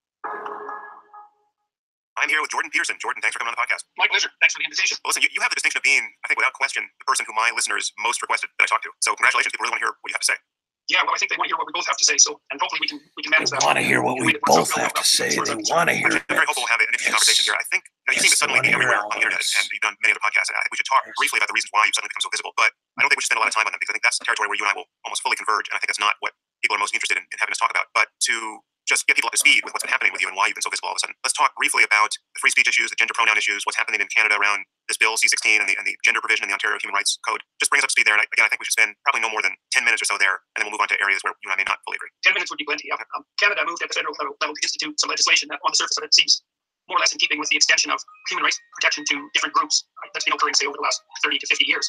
I'm here with Jordan Peterson. Jordan, thanks for coming on the podcast. My pleasure. Thanks for the invitation. Well, listen, you have the distinction of being, I think, without question, the person who my listeners most requested that I talk to. So congratulations. People really want to hear what you have to say. Yeah, well, I think they want to hear what we both have to say. So, and hopefully we can manage that. They want to hear what in a way we that works out both really have well to say. as far as They I'm concerned. want to hear I'm very hopeful it. we'll have an interesting conversation here. I think you seem to suddenly be everywhere on the internet, and you've done many other podcasts. And I think we should talk briefly about the reasons why you've suddenly become so visible. But I don't think we should spend a lot of time on them because I think that's the territory where you and I will almost fully converge. And I think that's not what people are most interested in having us talk about. But to just get people up to speed with what's been happening with you and why you've been so visible all of a sudden, let's talk briefly about the free speech issues, the gender pronoun issues, what's happening in Canada around this bill C-16 and the gender provision in the Ontario Human Rights Code. Just bring us up to speed there. And I think we should spend probably no more than 10 minutes or so there, and then we'll move on to areas where you and I may not fully agree. 10 minutes would be plenty. Yeah. Canada moved at the federal level to institute some legislation that, on the surface of it, seems more or less in keeping with the extension of human rights protection to different groups that's been occurring, say, over the last 30 to 50 years.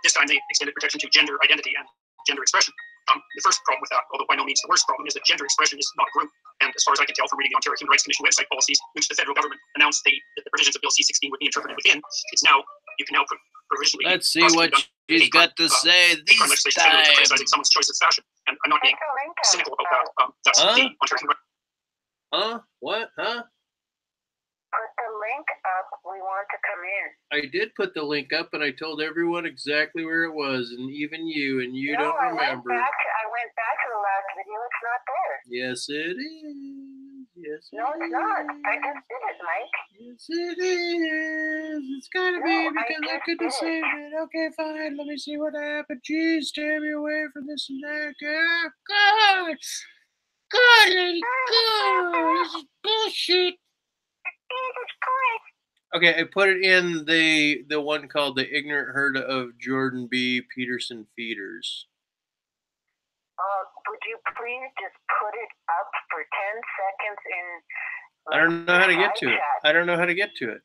This time they extended protection to gender identity and gender expression. The first problem with that, although by no means the worst problem, is that gender expression is not a group. And as far as I can tell from reading the Ontario Human Rights Commission website policies, which the federal government announced that the provisions of Bill C-16 would be interpreted within, you can now provisionally. Let's see what she's got to say this time. Criticizing someone's choice of fashion, and I'm not being cynical about that. That's the Ontario Human Rights. What? Put the link up. We want to come in. I did put the link up, and I told everyone exactly where it was, and even you, and you don't remember. I went back to the last video. It's not there. Yes, it is. Yes, No, it's not. I just did it, Mike. Yes, it is. It's gotta be because I couldn't save it. Okay, fine. Let me see what happened. Jeez, tear me away from this and that. God. God, lady, God. This is bullshit. Jesus Christ. Okay, I put it in the one called The Ignorant Herd of Jordan B. Peterson Feeders. Would you please just put it up for 10 seconds in... I don't know how to get to it. I don't know how to get to it.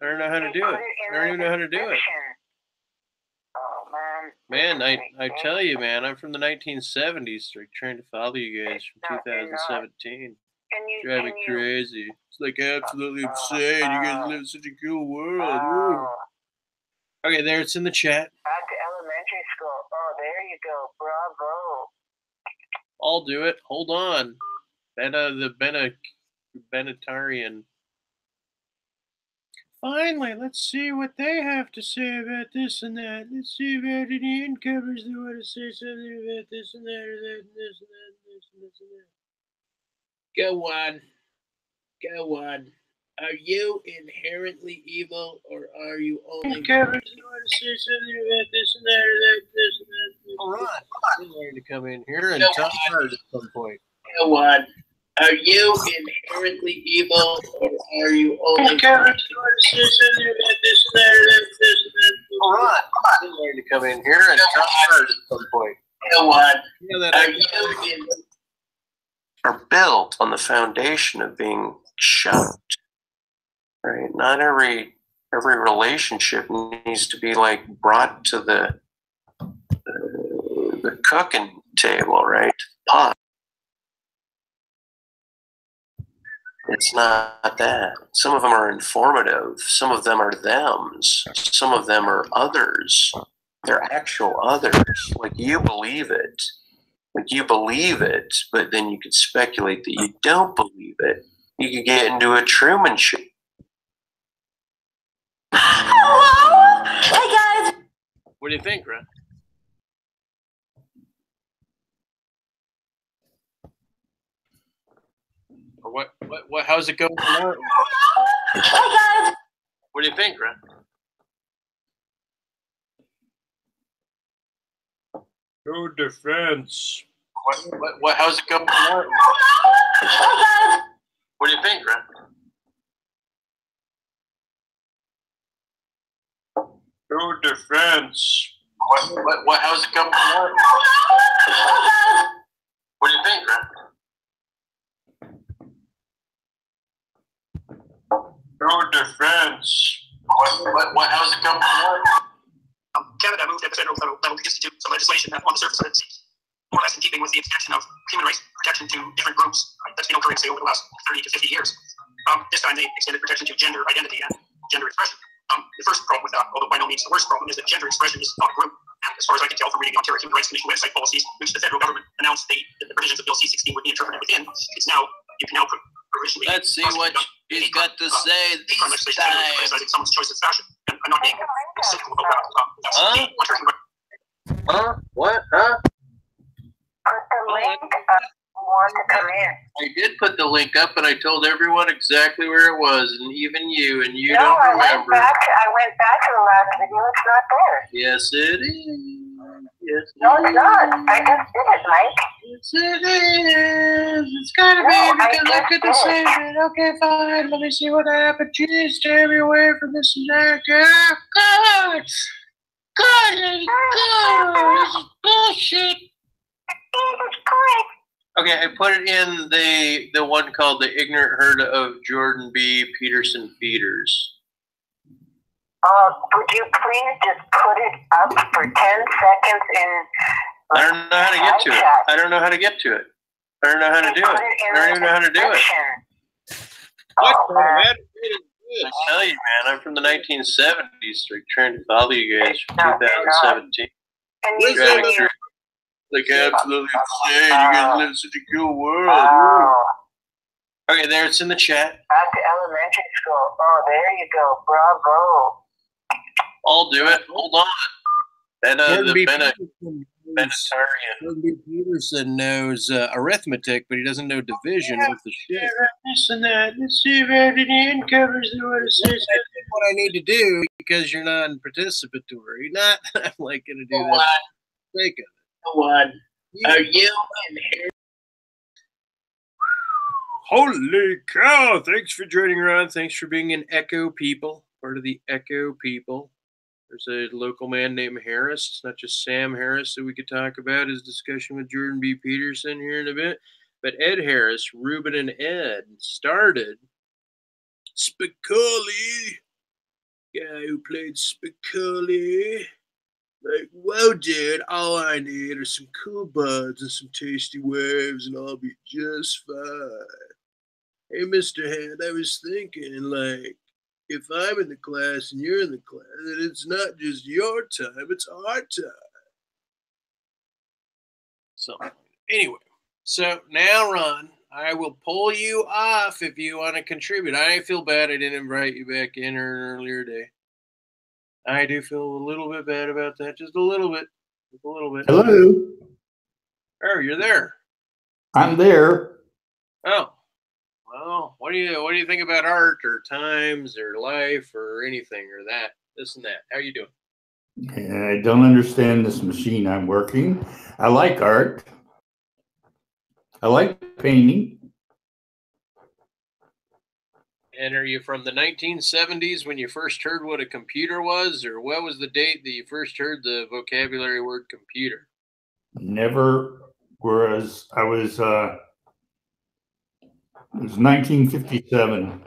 I don't know how to do it. I don't even know how to do it. Oh, man. Man, I tell you, man, I'm from the 1970s, like trying to follow you guys from 2017. Drive me crazy. It's like absolutely insane. You guys live in such a cool world. Ooh. Okay, there, it's in the chat. Back to elementary school. Oh, there you go. Bravo. I'll do it. Hold on. The Benatarian. Finally, let's see what they have to say about this and that. Let's see about any incomers that want to say something about this and that, or that, and this and that, and this and this and that. Go on. Go on. Are you inherently evil, or are you only incomers that want to say something about this and that, or that, and this and that? All right. We're going to come in here and talk about it at some point. Go on. Are you inherently evil, or are you only incomers that want to say something about this and that, or that, and this and that? All right. We're going to come in here and talk about it at some point. Go on. You know that Are you are built on the foundation of being shocked, right? Not every relationship needs to be like brought to the cooking table, right? Pot. It's not that. Some of them are informative. Some of them are thems. Some of them are others. They're actual others. Like you believe it. Like you believe it, but then you could speculate that you don't believe it. You could get into a Truman Show. Hello? Hey, guys. What do you think, Ron? Or what? How's it going? Hey, guys. What do you think, Ron? No defense. What? How's it going? Hey, guys. What do you think, Ron? No defense. What? How's it going? Hey, guys. What do you think, Ron? No defense. What? How's it going? Canada moved at the federal level to institute some legislation that, on the surface of it, seems more or less in keeping with the extension of human rights protection to different groups that's been occurring, say, over the last 30 to 50 years. This time they extended protection to gender identity and gender expression. The first problem with that, although by no means the worst problem, is that gender expression is not a group. And as far as I can tell from reading the Ontario Human Rights Commission website policies, which the federal government announced that the provisions of Bill C-16 would be interpreted within, you can now provisionally. Let's see what he's got to say this time. Criticizing someone's choice of fashion. And I'm not being cynical about that. That's the Ontario Human Rights. Huh? What? Huh? Put the link up. Want to come in? I did put the link up, and I told everyone exactly where it was, and even you, and you No, don't I remember. went back to the last video. It's not there. Yes, it is. Yes, No, it's not. I just did it, Mike. Yes, it is. It's gotta be. No, I Because I just couldn't did. save it. Okay, fine. Let me see what happened. Jeez, stay me away from this and that. God, God, this is bullshit. It's great. Okay, I put it in the one called The Ignorant Herd of Jordan B. Peterson Feeders. Would you please just put it up for 10 seconds in? I don't know how to get to it. I don't know how to get to it. I don't know how to do it. I don't even know how to do it. Oh, man. I tell you, man, I'm from the 1970s, like trying to follow you guys from 2017. Can you Trying give to me? make like absolutely insane. You guys live in such a cool world. Oh, Okay, there it's in the chat. back to elementary school. Oh, there you go. Bravo. I'll do it. Hold on. Jordan B. The Peterson- Jordan B. Peterson knows arithmetic, but he doesn't know division with the shit. This and that. Let's see about any incomers that want to say something. What I need to do because you're non-participatory. Not I'm like going to do Go this on. for the sake of it. Go on. Are you inherently? Holy cow! Thanks for joining, Ron. Thanks for being an Echo people, part of the Echo people. There's a local man named Harris. It's not just Sam Harris that we could talk about his discussion with Jordan B. Peterson here in a bit. But Ed Harris, Ruben and Ed, started Spicoli, guy who played Spicoli. Like, whoa, dude, all I need are some cool buds and some tasty waves, and I'll be just fine. Hey, Mr. Hand, I was thinking, like, if I'm in the class and you're in the class, then it's not just your time, it's our time. So, anyway, so now, Ron, I will pull you off if you want to contribute. I feel bad I didn't invite you back in an earlier day. I do feel a little bit bad about that, just a little bit. Just a little bit. Hello, Oh, you're there. I'm there. Oh. Well, what do you think about art or times or life or anything or that, this and that? How you doing? I don't understand this machine I'm working. I like art. I like painting. And are you from the 1970s when you first heard what a computer was, or what was the date that you first heard the vocabulary word computer? Never, whereas it was 1957.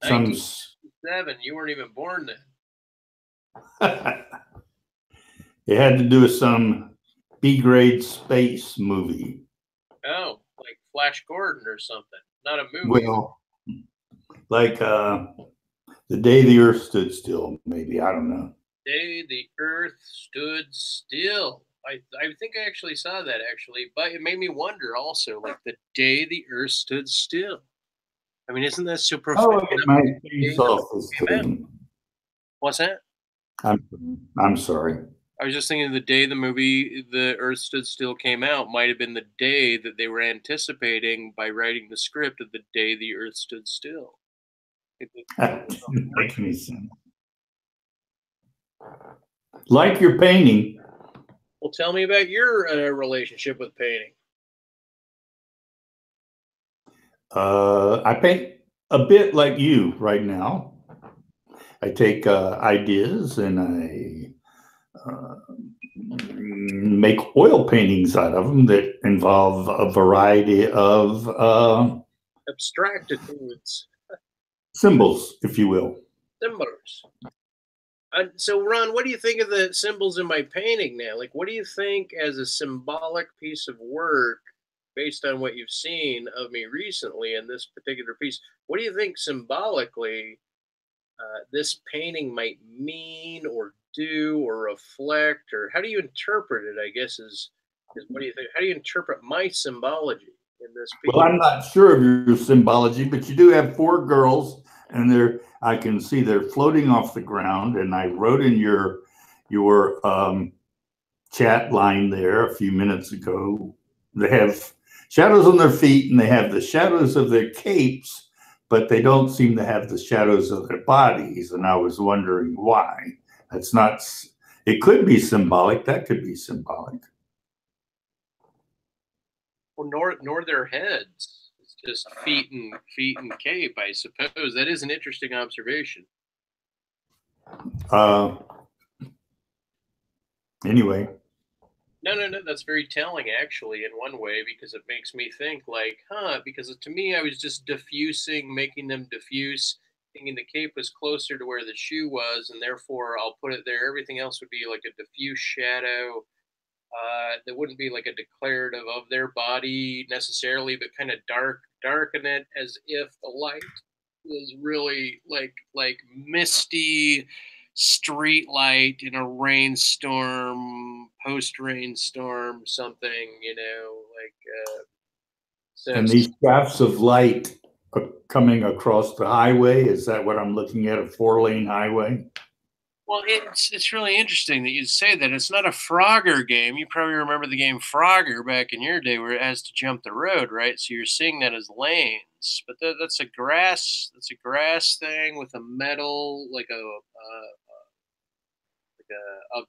Some 1957. You weren't even born then. it had to do with some B-grade space movie. Oh, like Flash Gordon or something. Not a movie. Well, like The Day the Earth Stood Still, maybe. I don't know. Day the Earth Stood Still. I think I actually saw that, actually. But it made me wonder also, like, the day the Earth stood still. I mean, isn't that so profound? Oh, it might be self-esteem. What's that? I'm sorry. I was just thinking the day the movie The Earth Stood Still came out might have been the day that they were anticipating by writing the script of the day the Earth stood still. That didn't make any sense. Like your painting. Well, tell me about your relationship with painting. I paint a bit like you right now. I take ideas and I make oil paintings out of them that involve a variety of abstracted foods. Symbols, if you will. Symbols. So, Ron, what do you think of the symbols in my painting now? Like, what do you think as a symbolic piece of work, based on what you've seen of me recently in this particular piece? What do you think symbolically this painting might mean or do or reflect, or how do you interpret it, I guess, is what do you think? How do you interpret my symbology in this piece? Well, I'm not sure of your symbology, but you do have 4 girls, and I can see they're floating off the ground. And I wrote in your chat line there a few minutes ago, they have shadows on their feet and they have the shadows of their capes, but they don't seem to have the shadows of their bodies. And I was wondering why. That's not, it could be symbolic. That could be symbolic. Well, nor their heads. It's just feet and cape, I suppose. That is an interesting observation. Anyway. No, that's very telling, actually, in one way, because it makes me think, like, because to me, I was just making them diffuse, thinking the cape was closer to where the shoe was, and therefore I'll put it there. Everything else would be like a diffuse shadow. That wouldn't be like a declarative of their body necessarily, but kind of darken it as if the light was really like misty street light in a rainstorm, post rainstorm, something, so. And these shafts of light are coming across the highway. Is that what I'm looking at? A 4-lane highway? Well, it's really interesting that you say that. It's not a Frogger game. You probably remember the game Frogger back in your day, where it has to jump the road, right? So you're seeing that as lanes, but that's a grass thing with a metal, like a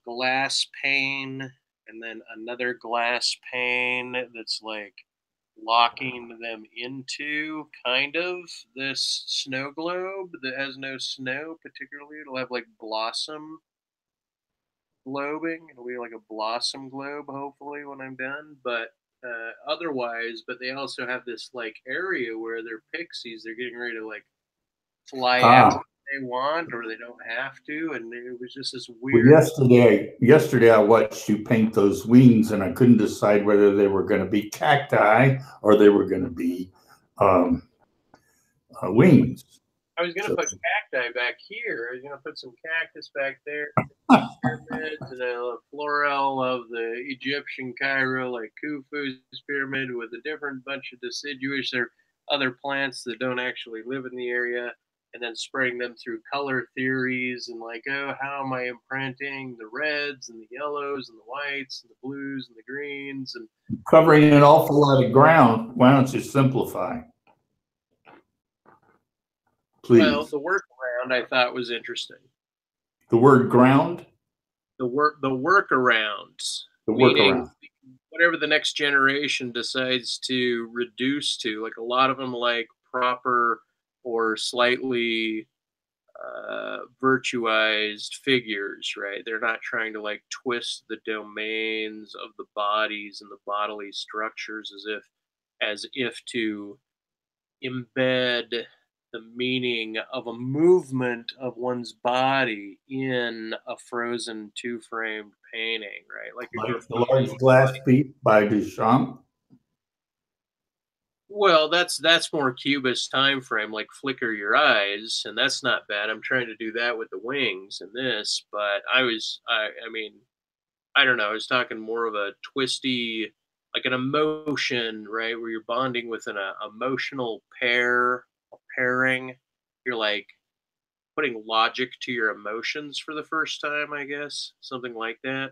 glass pane, and then another glass pane that's like locking them into kind of this snow globe that has no snow particularly. It'll have like blossom globing. It'll be like a blossom globe, hopefully, when I'm done. But otherwise, but they also have this like area where they're pixies. They're getting ready to like fly out if they want, or they don't have to. And it was just this weird. Well, yesterday I watched you paint those wings, and I couldn't decide whether they were going to be cacti or they were going to be wings. I was going to put cacti back here. I was going to put some cactus back there. pyramids, and I love Florel of the Egyptian Cairo, like Khufu's pyramid, with a different bunch of deciduous or other plants that don't actually live in the area, and then spreading them through color theories and like, oh, how am I imprinting the reds and the yellows and the whites and the blues and the greens and Covering an awful lot of ground. Why don't you simplify? Please. well, the workaround I thought was interesting. The word ground? The workarounds. The Meaning, workaround. whatever the next generation decides to reduce to, like a lot of them like proper or slightly virtualized figures, right? They're not trying to like twist the domains of the bodies and the bodily structures as if to embed the meaning of a movement of one's body in a frozen two-framed painting, right? Like The large glass piece by Duchamp. well, that's more Cubist time frame, like flicker your eyes, and that's not bad. I'm trying to do that with the wings in this, but I mean, I don't know. I was talking more of a twisty, like an emotion, right, where you're bonding with an emotional pairing. You're like putting logic to your emotions for the first time, I guess, something like that.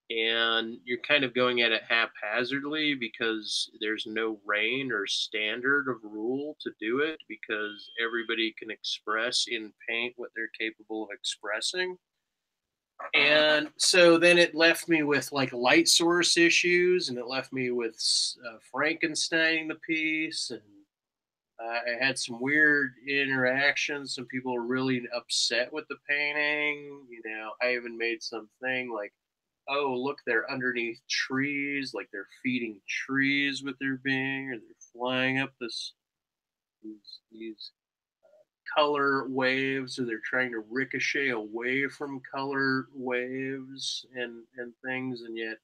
And you're kind of going at it haphazardly because there's no reign or standard of rule to do it because everybody can express in paint what they're capable of expressing. And so then it left me with like light source issues, and it left me with Frankensteining the piece, and I had some weird interactions. Some people were really upset with the painting. You know, I even made something like, oh, look, they're underneath trees, like they're feeding trees with their being, or they're flying up these color waves, or they're trying to ricochet away from color waves and things, and yet,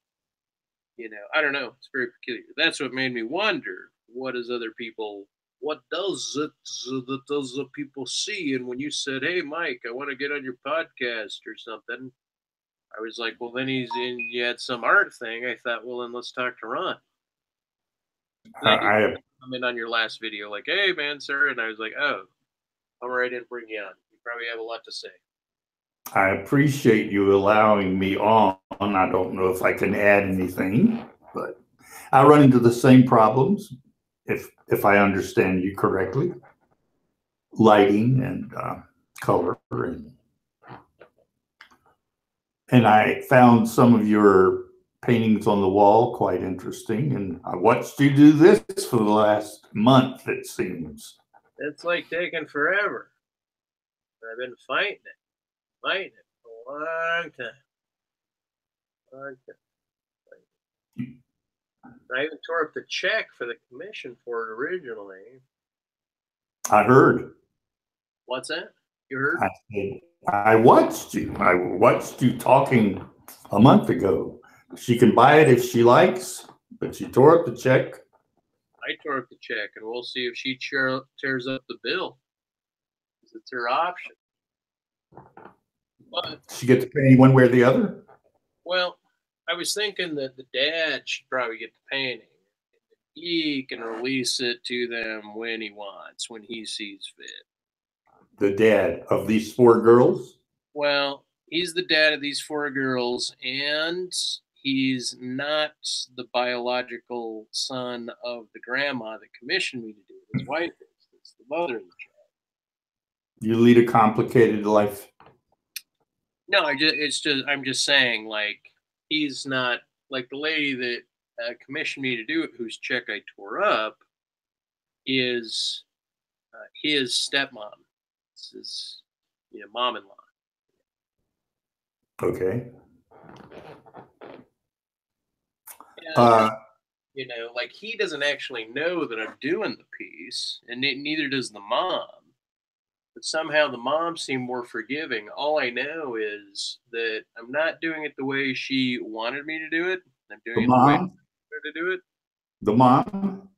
you know, I don't know, it's very peculiar. That's what made me wonder, what does the people see? And when you said, hey Mike, I want to get on your podcast or something, I was like, well, then you had some art thing. I thought, well, then let's talk to Ron. I come in on your last video, like, hey, man, sir. And I was like, oh, I'm right in, bring you on. You probably have a lot to say. I appreciate you allowing me on. I don't know if I can add anything, but I run into the same problems, if I understand you correctly. Lighting and color and I found some of your paintings on the wall quite interesting, and I watched you do this for the last month, it seems. It's like taking forever. I've been fighting it for a long time. I even tore up the check for the commission for it originally. I heard. What's that? You heard? I watched you. I watched you talking a month ago. She can buy it if she likes, but she tore up the check. I tore up the check, and we'll see if she tears up the bill. It's her option. But she gets to pay one way or the other? Well, I was thinking that the dad should probably get the painting. He can release it to them when he wants, when he sees fit. The dad of these 4 girls? Well, he's the dad of these 4 girls, and he's not the biological son of the grandma that commissioned me to do it. His wife is. It's the mother of the child. You lead a complicated life. No, I'm just saying, like, he's not like the lady that commissioned me to do it, whose check I tore up, is his stepmom. It's his, mom-in-law. Okay. And, like, he doesn't actually know that I'm doing the piece, and neither does the mom. But somehow the mom seemed more forgiving. All I know is that I'm not doing it the way she wanted me to do it. I'm doing it the way I wanted her to do it. The mom?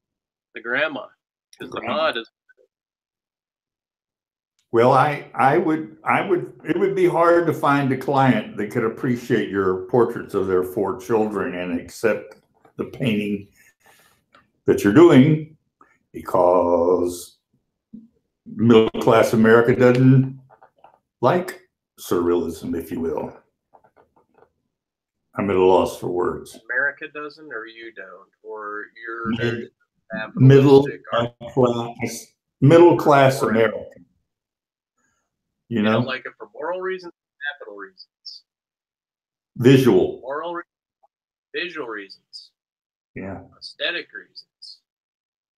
The grandma. Because the ma doesn't. Well, I would, it would be hard to find a client that could appreciate your portraits of their 4 children and accept the painting that you're doing, because middle class America doesn't like surrealism, if you will. I'm at a loss for words. America doesn't, or you don't, or you're Middle capitalistic class America. You know, don't like it for moral reasons, capital reasons, visual, visual reasons, yeah, aesthetic reasons.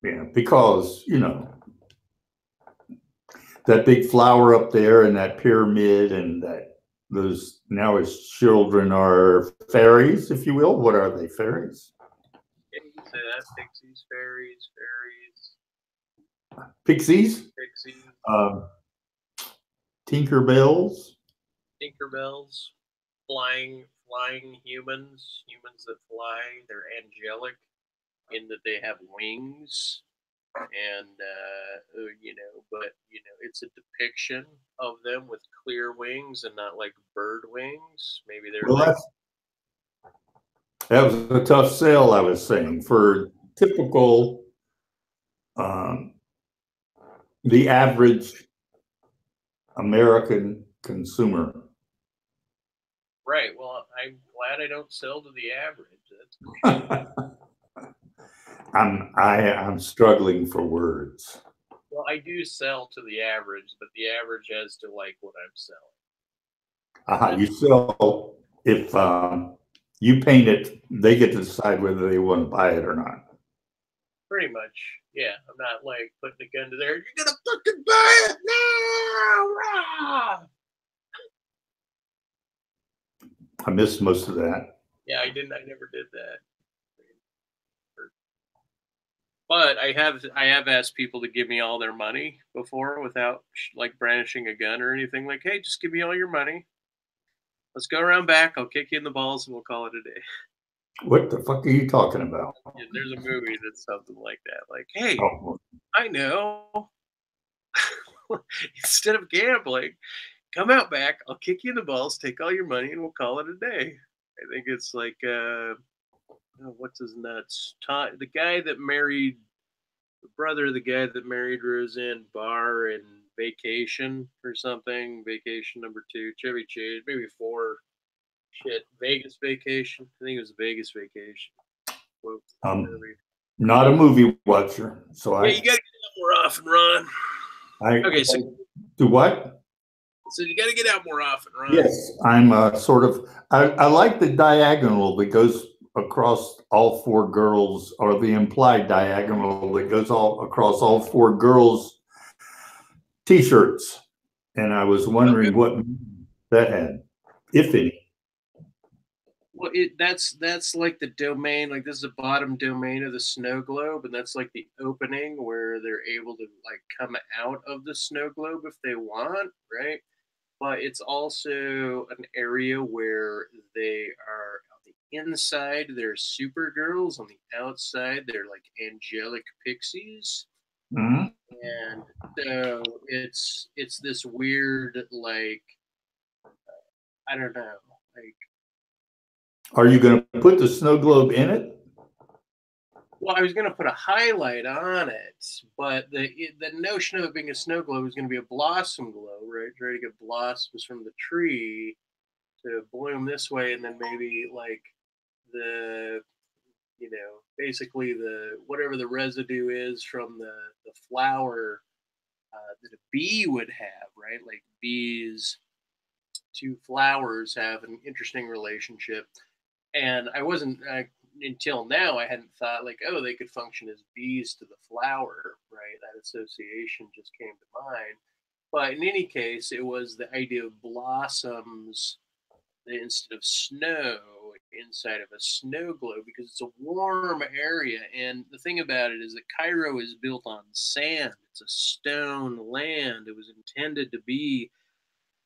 Yeah, because, you know, that big flower up there and that pyramid and that those now his children are fairies, if you will. What are they, fairies? Yeah, you can say that. Pixies, fairies, Pixies? pixies, Tinkerbells? Tinkerbells, flying humans that fly. They're angelic in that they have wings, and but it's a depiction of them with clear wings and not like bird wings. Maybe they're Well, that was a tough sell, I was saying, for typical, the average American consumer. right. Well, I'm glad I don't sell to the average. I'm struggling for words. Well, I do sell to the average, but the average has to like what I'm selling. You sell, if you paint it, they get to decide whether they want to buy it or not. Pretty much, yeah. I'm not like putting a gun to there. You're gonna fucking buy it now! Rah! I missed most of that. Yeah, I didn't. I never did that. But I have asked people to give me all their money before without like brandishing a gun or anything. Like, hey, just give me all your money. Let's go around back. I'll kick you in the balls and we'll call it a day. What the fuck are you talking about? Yeah, there's a movie that's something like that. Like, hey, Oh, I know. Instead of gambling, come out back. I'll kick you in the balls, take all your money, and we'll call it a day. I think it's like what's his nuts? The guy that married the brother of the guy that married Roseanne Barr in Vacation or something. Vacation #2, Chevy Chase, maybe 4. Shit, Vegas Vacation. I think it was Vegas Vacation. not a movie watcher, so yeah, you gotta get out more often, Ron. Okay, so do what? So you gotta get out more often, Ron. Yes, I'm sort of. I like the diagonal that goes across all 4 girls, or the implied diagonal that goes all across all 4 girls' T-shirts, and I was wondering what that had, if any. Well, that's like the domain, like this is the bottom domain of the snow globe, and that's like the opening where they're able to like come out of the snow globe if they want, right? But it's also an area where they are on the inside, they're Supergirls, on the outside, they're like angelic pixies. Mm-hmm. And so it's this weird, like, I don't know, like. Are you going to put the snow globe in it? Well, I was going to put a highlight on it, but the notion of it being a snow globe is going to be a blossom globe, right? Try to get blossoms from the tree to bloom this way, and then maybe like the, basically the whatever the residue is from the flower that a bee would have, right? Like bees to flowers have an interesting relationship. And I wasn't, until now, I hadn't thought like, oh, they could function as bees to the flower, right? That association just came to mind. But in any case, it was the idea of blossoms instead of snow inside of a snow globe, because it's a warm area. And the thing about it is that Cairo is built on sand. It's a stone land. It was intended to be,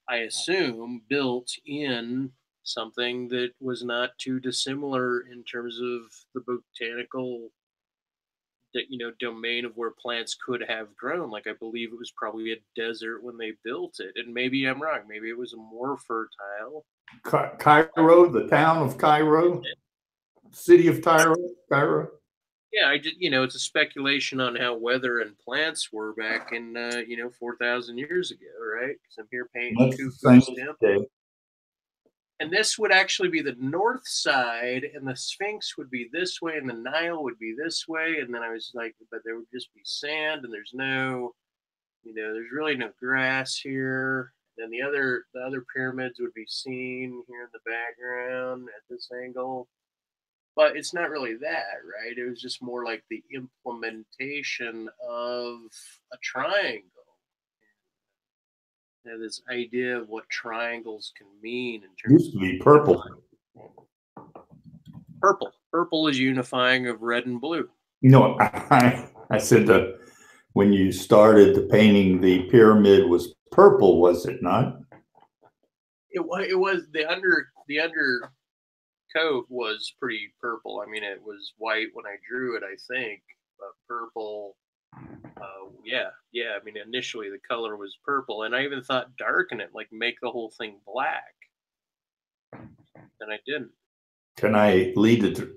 I assume, built in something that was not too dissimilar in terms of the botanical domain of where plants could have grown. Like I believe it was probably a desert when they built it, and maybe I'm wrong. Maybe it was more fertile. Cairo, the town of Cairo, city of Cairo. Yeah, I did. It's a speculation on how weather and plants were back in 4,000 years ago, right? Because I'm here painting Khufu's temple. And this would actually be the north side, and the Sphinx would be this way, and the Nile would be this way. And then I was like, but there would just be sand, and there's no, there's really no grass here. And the other pyramids would be seen here in the background at this angle. But it's not really that, right? It was just more like the implementation of a triangle. This idea of what triangles can mean in terms used to be purple. Purple is unifying of red and blue. No, I said that when you started the painting, the pyramid was purple, was it not? It was the undercoat was pretty purple. I mean, it was white when I drew it, I think, but purple. Yeah. I mean, initially the color was purple, and I even thought darken it, like make the whole thing black. And I didn't. Can I lead the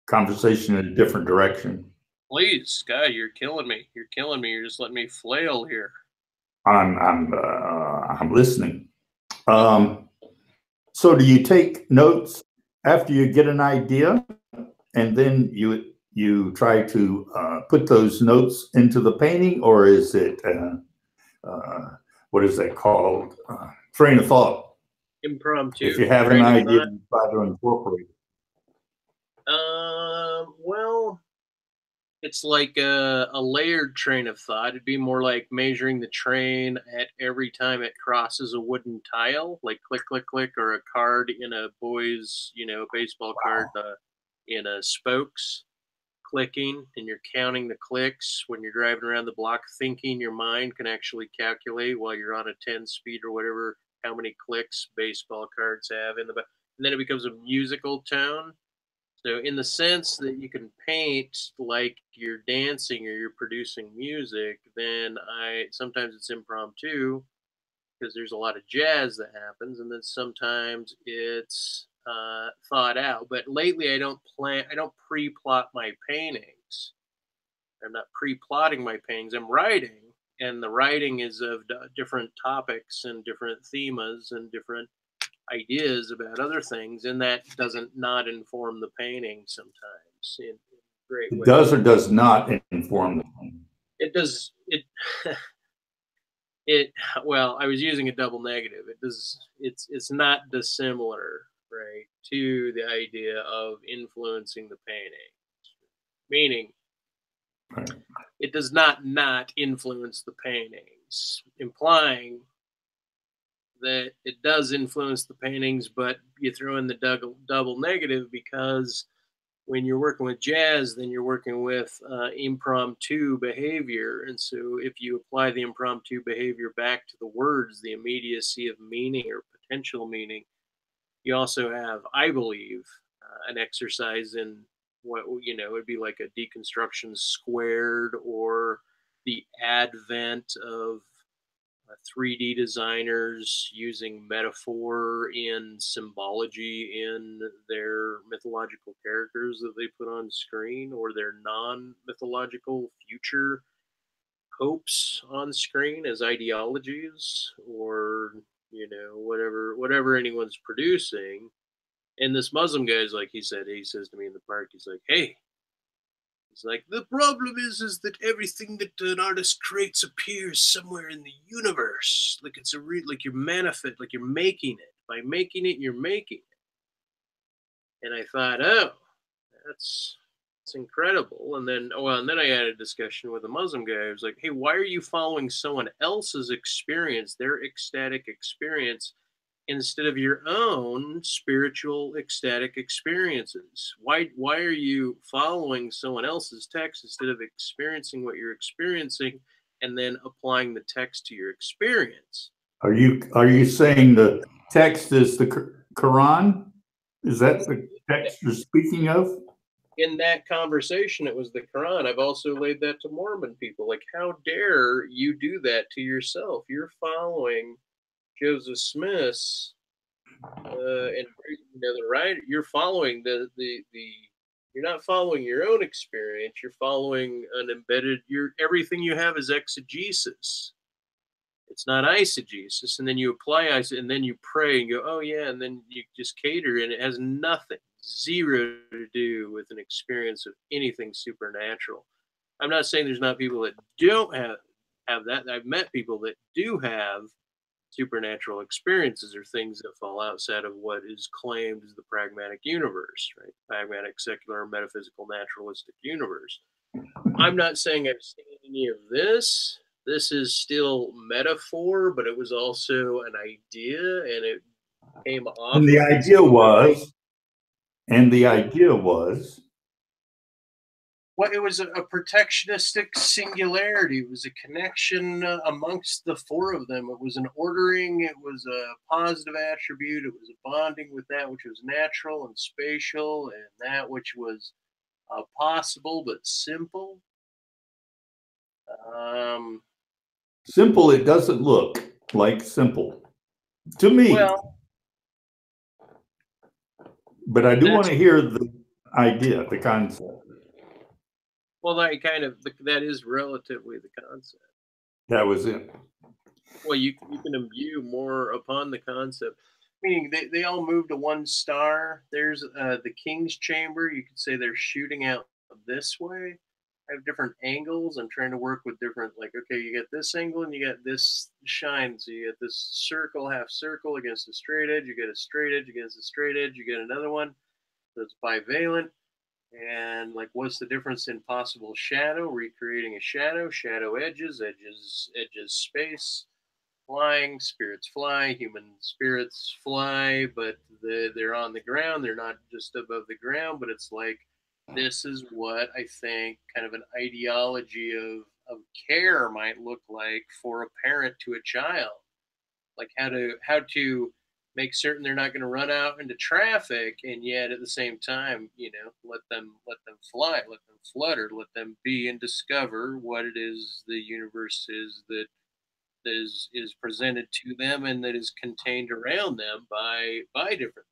conversation in a different direction? Please, Sky, you're killing me. You're killing me. You're just letting me flail here. I'm listening. So do you take notes after you get an idea, and then you try to put those notes into the painting, or is it what is that called? Train of thought. Impromptu. If you have an idea, you try to incorporate it. Well, it's like a layered train of thought. It'd be more like measuring the train at every time it crosses a wooden tile, like click, click, click, or a card in a boy's, baseball card in a spokes. Clicking, and you're counting the clicks when you're driving around the block, thinking your mind can actually calculate while you're on a 10 speed or whatever how many clicks baseball cards have in the back. And then it becomes a musical tone. So in the sense that you can paint like you're dancing or you're producing music, then sometimes it's impromptu because there's a lot of jazz that happens, and then sometimes it's thought out. But lately I don't pre-plot my paintings. I'm not pre-plotting my paintings. I'm writing, and the writing is of different topics and different themes and different ideas about other things, and that doesn't not inform the painting sometimes in great ways. It does or does not inform the painting? It does. Well, I was using a double negative. It does. It's not dissimilar, right, to the idea of influencing the painting. Meaning, right. It does not influence the paintings, implying that it does influence the paintings, but you throw in the double negative because when you're working with jazz, then you're working with impromptu behavior. And so if you apply the impromptu behavior back to the words, the immediacy of meaning or potential meaning, you also have, I believe, an exercise in what, it'd be like a deconstruction squared, or the advent of 3D designers using metaphor in symbology in their mythological characters that they put on screen, or their non-mythological future hopes on screen as ideologies, or whatever anyone's producing. And this Muslim guy is like, he says to me in the park, he's like, hey, he's like, the problem is that everything that an artist creates appears somewhere in the universe. Like it's like you're like you're making it. By making it, you're making it. And I thought, oh, that's incredible. And then I had a discussion with a Muslim guy. I was like, hey, why are you following someone else's experience, their ecstatic experience, instead of your own spiritual ecstatic experiences? Why are you following someone else's text instead of experiencing what you're experiencing and then applying the text to your experience? Are you saying the text is the Quran? Is that the text you're speaking of? in that conversation, it was the Quran. I've also laid that to Mormon people. Like, how dare you do that to yourself? You're following Joseph Smith's and the right. You're following the. You're not following your own experience. You're following an embedded. Everything you have is exegesis. It's not eisegesis, and then you apply eisegesis, and then you pray and go, oh yeah, and then you just cater, and it has nothing, zero to do with an experience of anything supernatural. I'm not saying there's not people that don't have that. I've met people that do have supernatural experiences or things that fall outside of what is claimed as the pragmatic universe, right? Pragmatic, secular, metaphysical, naturalistic universe. I'm not saying I've seen any of this. This is still metaphor, but it was also an idea, and it came off. And the idea was, well, it was a protectionistic singularity. It was a connection amongst the four of them. It was an ordering. It was a positive attribute. It was a bonding with that which was natural and spatial, and that which was possible but simple. Simple, it doesn't look like simple to me. Well, but I do want to hear the idea, the concept. Well, that is relatively the concept. That was it. Well, you can imbue more upon the concept. Meaning they all move to one star. There's the King's Chamber. You could say they're shooting out this way. I have different angles. I'm trying to work with different, like, okay, you get this angle and you get this shine. So you get this circle, half circle against a straight edge. You get a straight edge against a straight edge. You get another one that's bivalent. And like, what's the difference in possible shadow? Recreating a shadow, shadow edges, space, flying, spirits fly, human spirits fly, but they're on the ground. They're not just above the ground, but it's like, this is what I think kind of an ideology of care might look like for a parent to a child. Like how to make certain they're not going to run out into traffic, and yet at the same time, let them fly, let them flutter, let them be and discover what it is the universe is that is presented to them and that is contained around them by different things.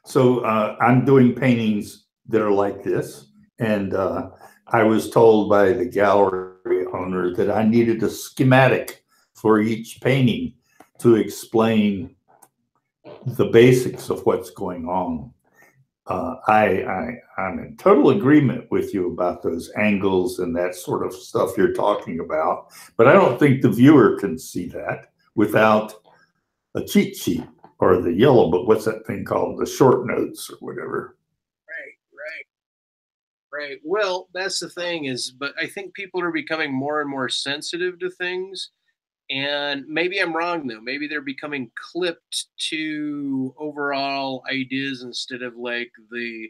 So I'm doing paintings that are like this, and I was told by the gallery owner that I needed a schematic for each painting to explain the basics of what's going on. I'm in total agreement with you about those angles and that sort of stuff you're talking about, but I don't think the viewer can see that without a cheat sheet or the yellow book. What's that thing called? The short notes or whatever. Right. Well, that's the thing is, but I think people are becoming more and more sensitive to things. And maybe I'm wrong, though. Maybe they're becoming clipped to overall ideas instead of like the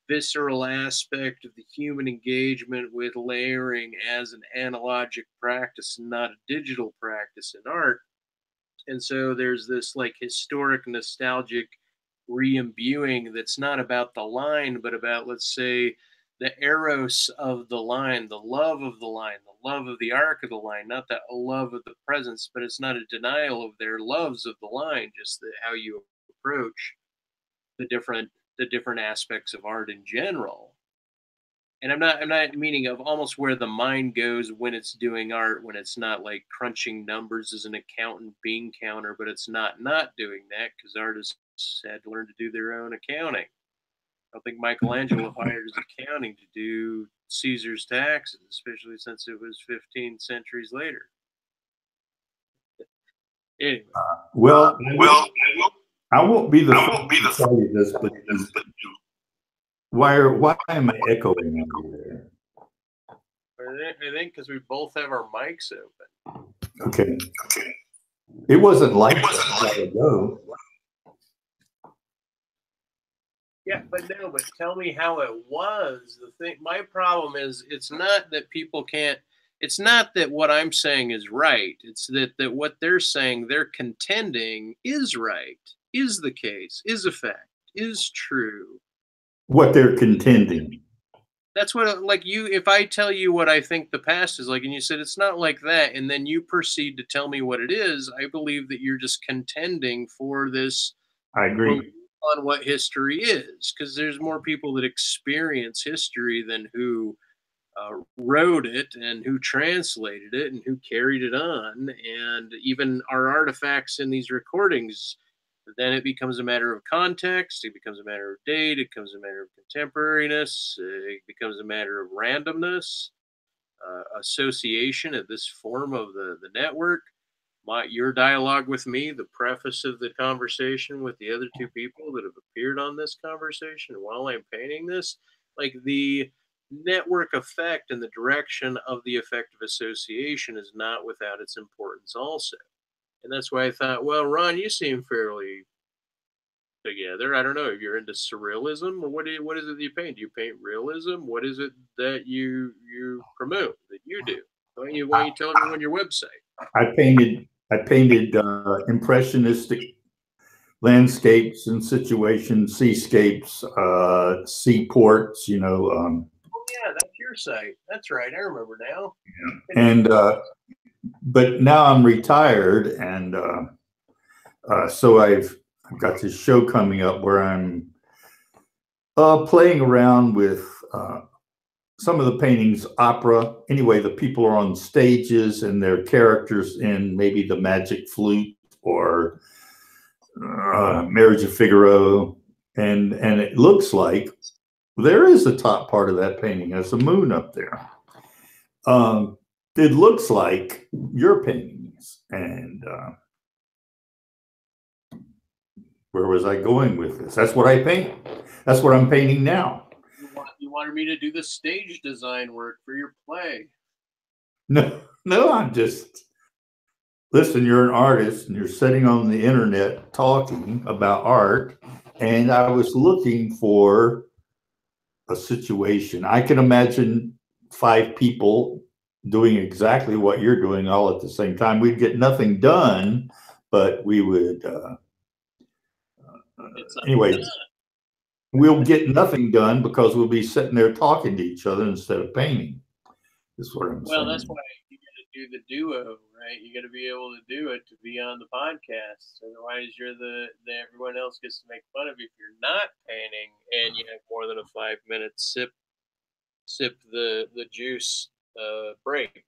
visceral aspect of the human engagement with layering as an analogic practice and not a digital practice in art. And so there's this like historic nostalgic re-imbuing that's not about the line, but about, let's say, the eros of the line, the love of the line, the love of the arc of the line, not that love of the presence, but it's not a denial of their loves of the line, just how you approach the different aspects of art in general. And I'm not meaning of almost where the mind goes when it's doing art, when it's not like crunching numbers as an accountant bean counter, but it's not doing that because artists had to learn to do their own accounting. I don't think Michelangelo hires accounting to do Caesar's taxes, especially since it was 15 centuries later. Anyway. I won't be the first to tell you this, but why am I echoing over there? I think because we both have our mics open. Okay. It wasn't like that ago. Yeah, but tell me how it was. My problem is it's not that people can't. It's not that what I'm saying is right. It's that what they're saying, they're contending is right, is the case, is a fact, is true. what they're contending. That's what, like, you, if I tell you what I think the past is like, and you said it's not like that, and then you proceed to tell me what it is, I believe that you're just contending for this I agree. belief on what history is, because there's more people that experience history than who wrote it and who translated it and who carried it on. And even our artifacts in these recordings, then it becomes a matter of context, it becomes a matter of date, it becomes a matter of contemporariness, it becomes a matter of randomness, association at this form of the network. Your dialogue with me, the preface of the conversation with the other two people that have appeared on this conversation while I'm painting this, like the network effect and the direction of the effective association is not without its importance also. And that's why I thought, well, Ron, you seem fairly together. I don't know if you're into surrealism, or what is it that you paint? Do you paint realism? What is it that you promote, that you do? Why don't you tell everyone your website? I painted impressionistic landscapes and situations, seascapes, seaports, you know. Oh yeah, that's your site. That's right. I remember now. And but now I'm retired, and so I've got this show coming up where I'm playing around with some of the paintings, opera. Anyway, the people are on stages and they're characters in maybe The Magic Flute or Marriage of Figaro, and it looks like there is a top part of that painting. There's a moon up there. It looks like your paintings. And where was I going with this? That's what I paint. That's what I'm painting now. You wanted me to do the stage design work for your play. No, I'm just, listen, you're an artist and you're sitting on the internet talking about art, and I was looking for a situation. I can imagine 5 people doing exactly what you're doing all at the same time. We'd get nothing done, but we would, anyway, we'll get nothing done because we'll be sitting there talking to each other instead of painting. Is what I'm saying. Well, that's why you got to do the duo, right? You got to be able to do it to be on the podcast. Otherwise, everyone else gets to make fun of you if you're not painting and you have more than a 5-minute sip the juice break.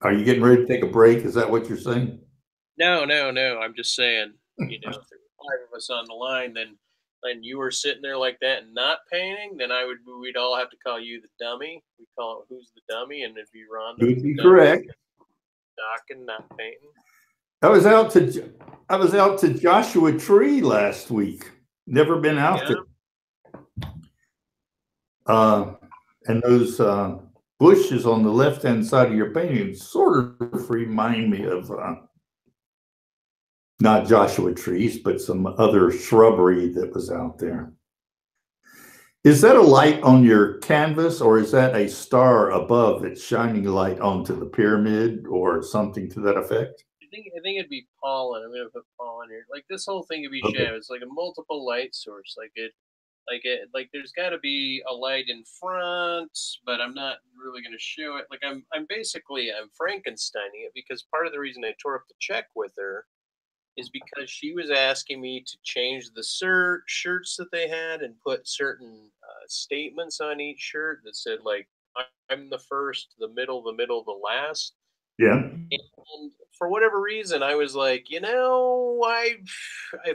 Are you getting ready to take a break? Is that what you're saying? No. I'm just saying, if there were 5 of us on the line, then you were sitting there like that and not painting, then we'd all have to call you the dummy. We call it Who's the Dummy, and it'd be Ron. You'd be correct. Docking, not painting. I was out to Joshua Tree last week. Never been out there. And those bushes on the left-hand side of your painting sort of remind me of not Joshua trees, but some other shrubbery that was out there. Is that a light on your canvas, or is that a star above that's shining light onto the pyramid or something to that effect? I think it'd be pollen. I'm gonna put pollen here. Like this whole thing could be Okay. shadow. It's like a multiple light source. Like there's got to be a light in front, but I'm not really gonna show it. Like I'm Frankensteining it, because part of the reason I tore up the check with her is because she was asking me to change the shirts that they had and put certain statements on each shirt that said, like, I'm the first, the middle, the last. Yeah. And for whatever reason, I was like, if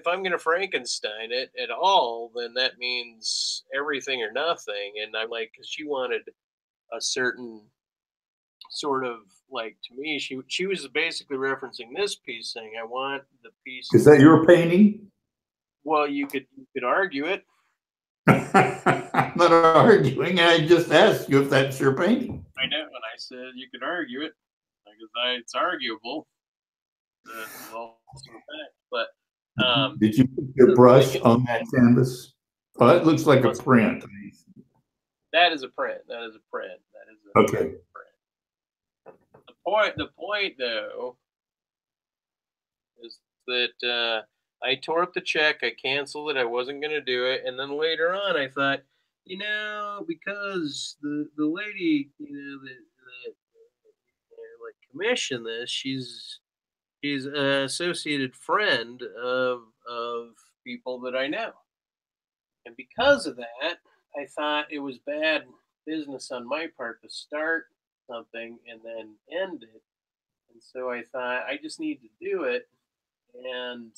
I'm going to Frankenstein it at all, then that means everything or nothing. And I'm like, because she wanted a certain sort of, like, to me, she was basically referencing this piece, saying, I want the piece. Is that your painting? Well, you could argue it. I'm not arguing. I just asked you if that's your painting. I know, and I said you could argue it, because it's arguable. But did you put your brush on that canvas? Oh, that looks like a print. That is a print. Okay. Print. The point, though, is that I tore up the check. I canceled it. I wasn't going to do it. And then later on, I thought, because the lady, that like commissioned this, she's an associated friend of people that I know. And because of that, I thought it was bad business on my part to start something and then end it. And so I thought I just need to do it. And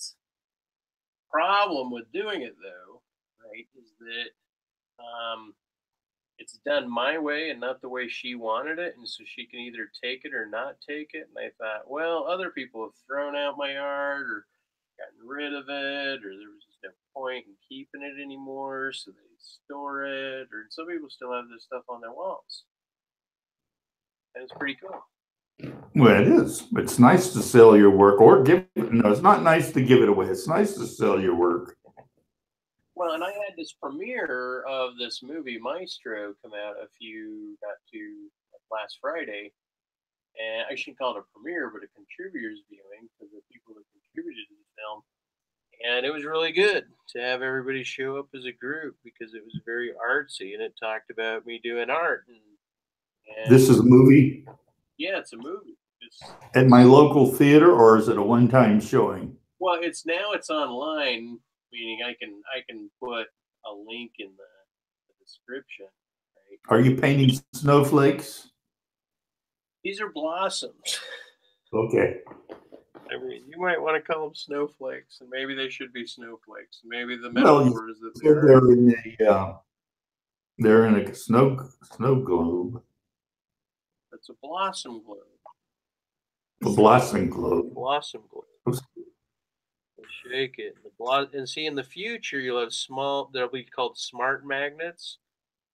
problem with doing it though, right, is that it's done my way and not the way she wanted it, and so she can either take it or not take it. And I thought, well, other people have thrown out my art or gotten rid of it, or there was just no point in keeping it anymore, so they store it, or some people still have this stuff on their walls. And it's pretty cool. Well, it is. It's nice to sell your work or give it. No, it's not nice to give it away. It's nice to sell your work. Well, and I had this premiere of this movie Maestro come out last Friday, and I shouldn't call it a premiere, but a contributors viewing for the people that contributed to the film. And it was really good to have everybody show up as a group because it was very artsy, and it talked about me doing art. And this is a movie? Yeah, it's a movie. At my local theater, or is it a one-time showing? Well, it's online, meaning I can put a link in the description. Right? Are you painting snowflakes? These are blossoms. Okay. I mean, you might want to call them snowflakes, and maybe they should be snowflakes. Maybe the metaphor is that they're in a snow globe. It's a blossom globe. A blossom globe. Blossom globe. Shake it. And see, in the future, you'll have they'll be called smart magnets,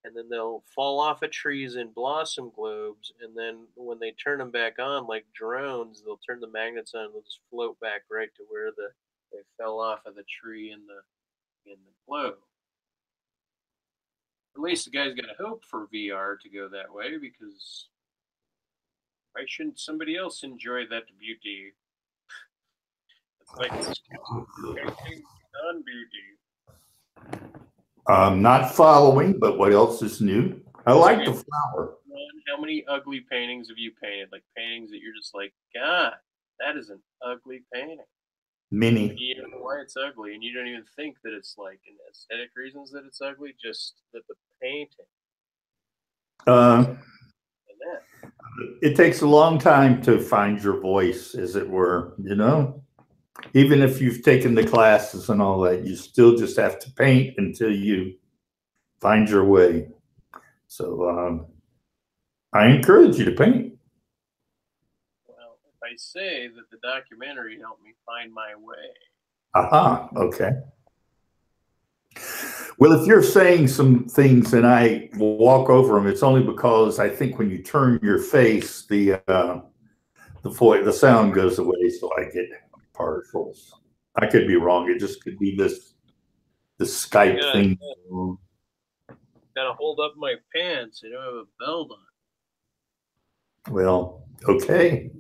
and then they'll fall off of trees in blossom globes, and then when they turn them back on, like drones, they'll turn the magnets on and they'll just float back right to where they fell off of the tree in the globe. At least the guy's got to hope for VR to go that way, because why shouldn't somebody else enjoy that beauty? It's like non-beauty. I'm not following, but what else is new? I like the flower. How many ugly paintings have you painted? Like paintings that you're just like, God, that is an ugly painting. Many. You don't know why it's ugly, and you don't even think that it's like in aesthetic reasons that it's ugly, just that the painting. It takes a long time to find your voice, as it were, Even if you've taken the classes and all that, you still just have to paint until you find your way. So I encourage you to paint. Well, if I say that the documentary helped me find my way. Aha, okay. Well, if you're saying some things and I walk over them, it's only because I think when you turn your face, the sound goes away, so I get partials. I could be wrong. It just could be the Skype thing. Gotta hold up my pants. I don't have a belt on. Well, okay.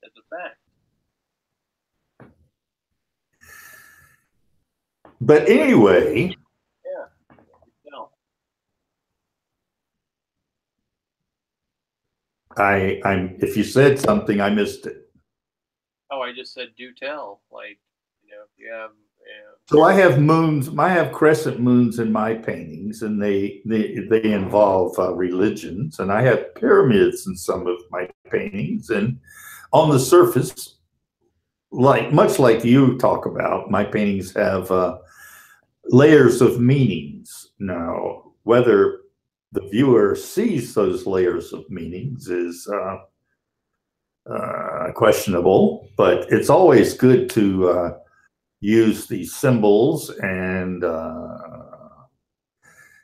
That's a fact. But anyway, I'm. If you said something, I missed it. Oh, I just said do tell. Like, if you have. So I have moons. I have crescent moons in my paintings, and they involve religions, and I have pyramids in some of my paintings. And on the surface, much like you talk about, my paintings have layers of meanings. Now, whether the viewer sees those layers of meanings is questionable, but it's always good to use these symbols and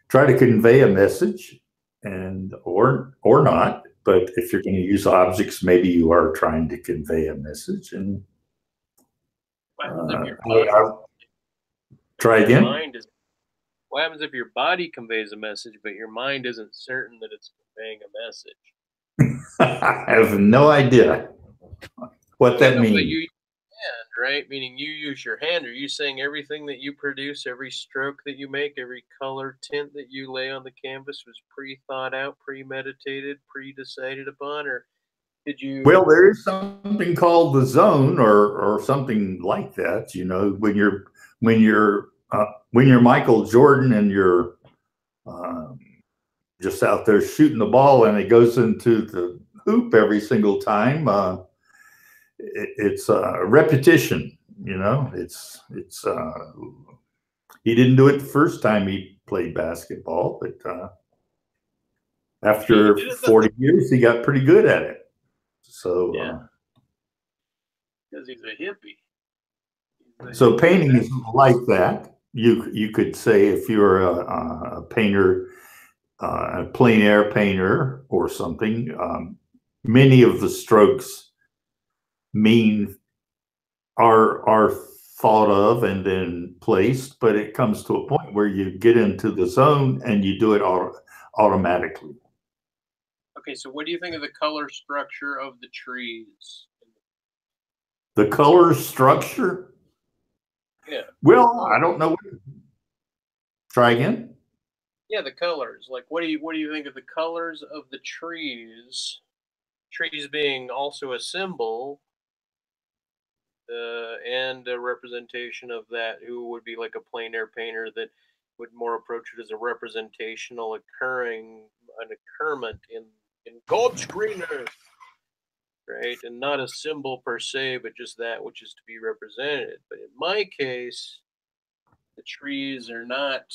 try to convey a message, or not. But if you're going to use objects, maybe you are trying to convey a message. And try again. What happens if your body conveys a message, but your mind isn't certain that it's conveying a message? I have no idea what that means. right? Meaning you use your hand. Are you saying everything that you produce, every stroke that you make, every color tint that you lay on the canvas was pre-thought out, premeditated, pre-decided upon, or did you? Well, there is something called the zone, or something like that. You know, when you're Michael Jordan and you're just out there shooting the ball and it goes into the hoop every single time. It's repetition. You know, it's he didn't do it the first time he played basketball, but after 40 years, he got pretty good at it. So, yeah, because he's a hippie. So painting is like that. You could say if you're a painter, a plein air painter or something, many of the strokes are thought of and then placed, but it comes to a point where you get into the zone and you do it automatically. Okay, so what do you think of the color structure of the trees? The color structure? Yeah. Well, I don't know. Try again? Yeah, the colors. Like, what do you think of the colors of the trees? Trees being also a symbol, and a representation of that. Who would be like a plein air painter that would more approach it as a representational an occurrence in God's green earth, right? And not a symbol per se, but just that which is to be represented. But in my case, the trees are not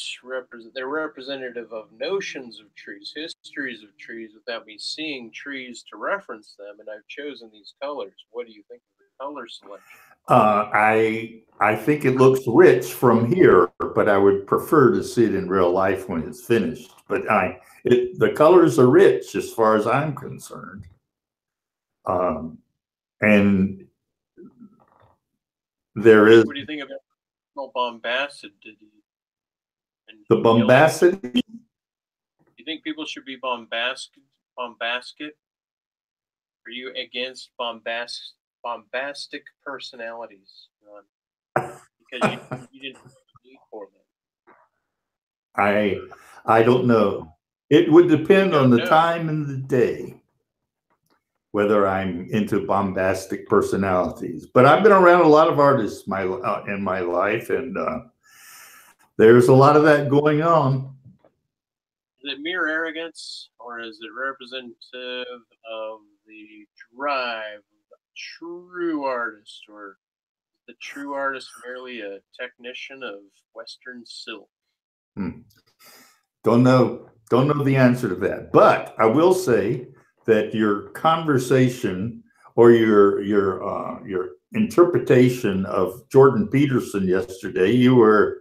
they're representative of notions of trees, histories of trees, without me seeing trees to reference them, and I've chosen these colors. What do you think of the color selection? I think it looks rich from here, but I would prefer to see it in real life when it's finished. But the colors are rich as far as I'm concerned. And there is. What do you think about bombacid? The bombacid? You think people should be bombastic? Are you against bombastic personalities? Because you didn't need for them. I don't know. It would depend on the time and the day whether I'm into bombastic personalities. But I've been around a lot of artists in my life, and there's a lot of that going on. Is it mere arrogance, or is it representative of the drive of the true artist, or is the true artist merely a technician of Western silk? Don't know the answer to that, but I will say that your conversation or your interpretation of Jordan Peterson yesterday, you were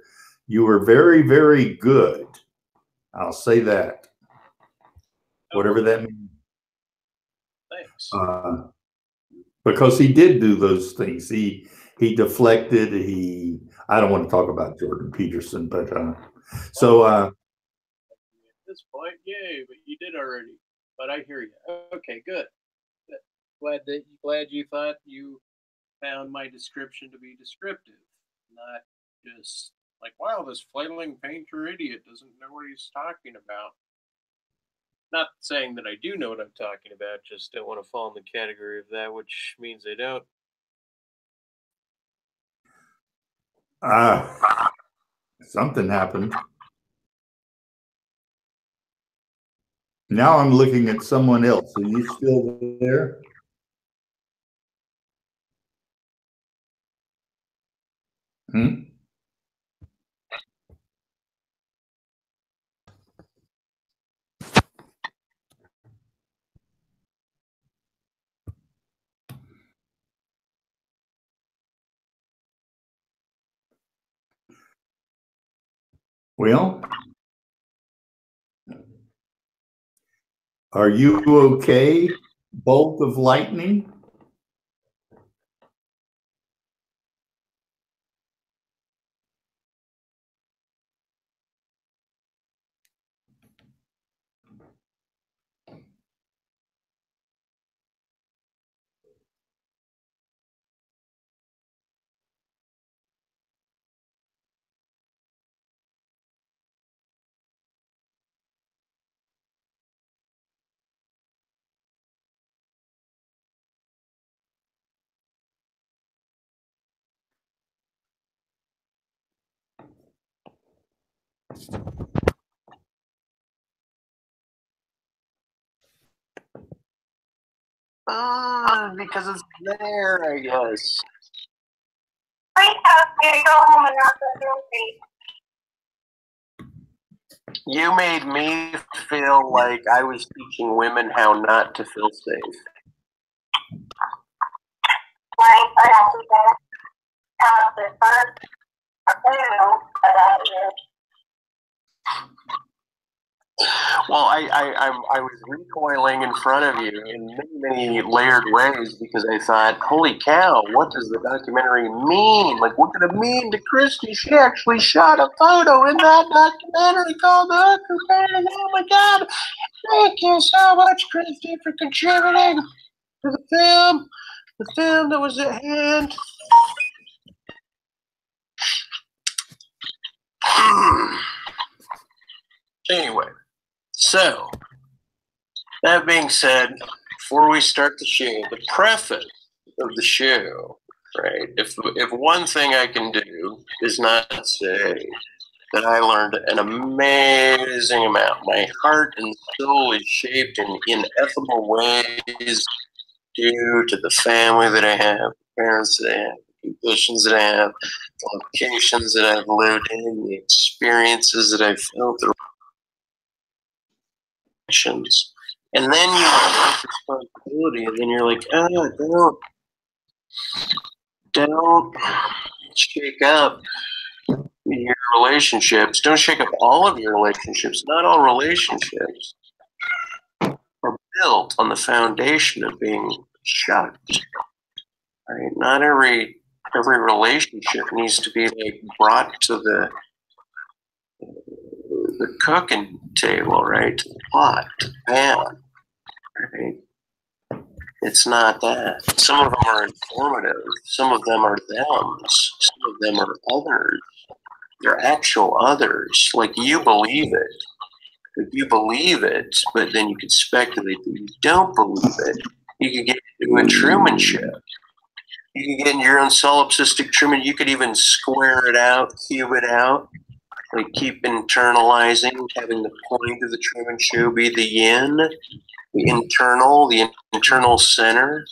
very, very good. I'll say that. Whatever that means. Thanks. Because he did do those things. He deflected. I don't want to talk about Jordan Peterson, but at this point, yay! But you did already. But I hear you. Okay, good. Glad you thought you found my description to be descriptive, not just like, wow, this flailing painter idiot doesn't know what he's talking about. Not saying that I do know what I'm talking about, just don't want to fall in the category of that, which means I don't. Something happened. Now I'm looking at someone else. Are you still there? Well, are you okay, Bolt of Lightning? Because it's there, I guess. Please ask me to go home and not feel guilty. You made me feel like I was teaching women how not to feel safe. Right? I have to pass the first two about you. Well, I was recoiling in front of you in many layered ways because I thought, holy cow, what does the documentary mean? Like, what could it mean to Christy? She actually shot a photo in that documentary called The Hooker Band. Oh my God. Thank you so much, Christy, for contributing to the film that was at hand. Anyway, so that being said, before we start the show, the preface of the show, right? If one thing I can do is not say that I learned an amazing amount. My heart and soul is shaped in ineffable ways due to the family that I have, the parents that I have, the conditions that I have, the locations that I've lived in, the experiences that I've felt, the actions. And then you have responsibility, and then you're like, don't shake up your relationships. Don't shake up all of your relationships. Not all relationships are built on the foundation of being shocked. Right? Not every relationship needs to be like brought to the cooking table, right? To the pot, to the pan. Right? It's not that. Some of them are informative. Some of them are thems. Some of them are others. They're actual others. Like you believe it. If you believe it, but then you could speculate that you don't believe it, you could get into a Truman show. You could get into your own solipsistic Truman. You could even square it out, cube it out, like keep internalizing, having the point of the Truman Show be the yin, the internal center,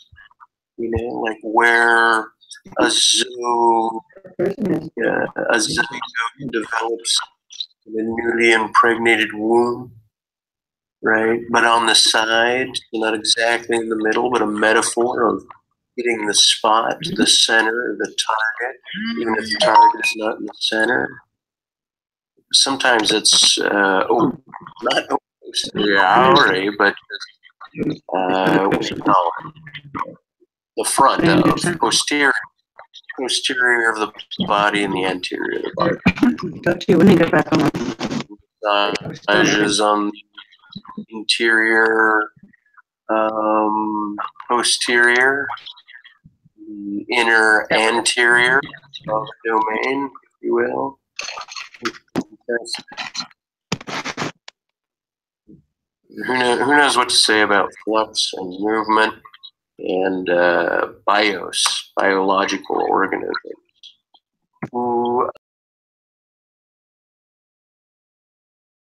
you know, like where a zygote develops in a newly impregnated womb, right? But on the side, not exactly in the middle, but a metaphor of hitting the spot, the center, the target, even if the target is not in the center. Sometimes it's, not reality, but what do you call it? The front of, posterior of the body and the anterior of the body. Got you when you get back on. Massages on the interior, posterior, inner anterior of the domain, if you will. Who knows what to say about flux and movement and biological organisms.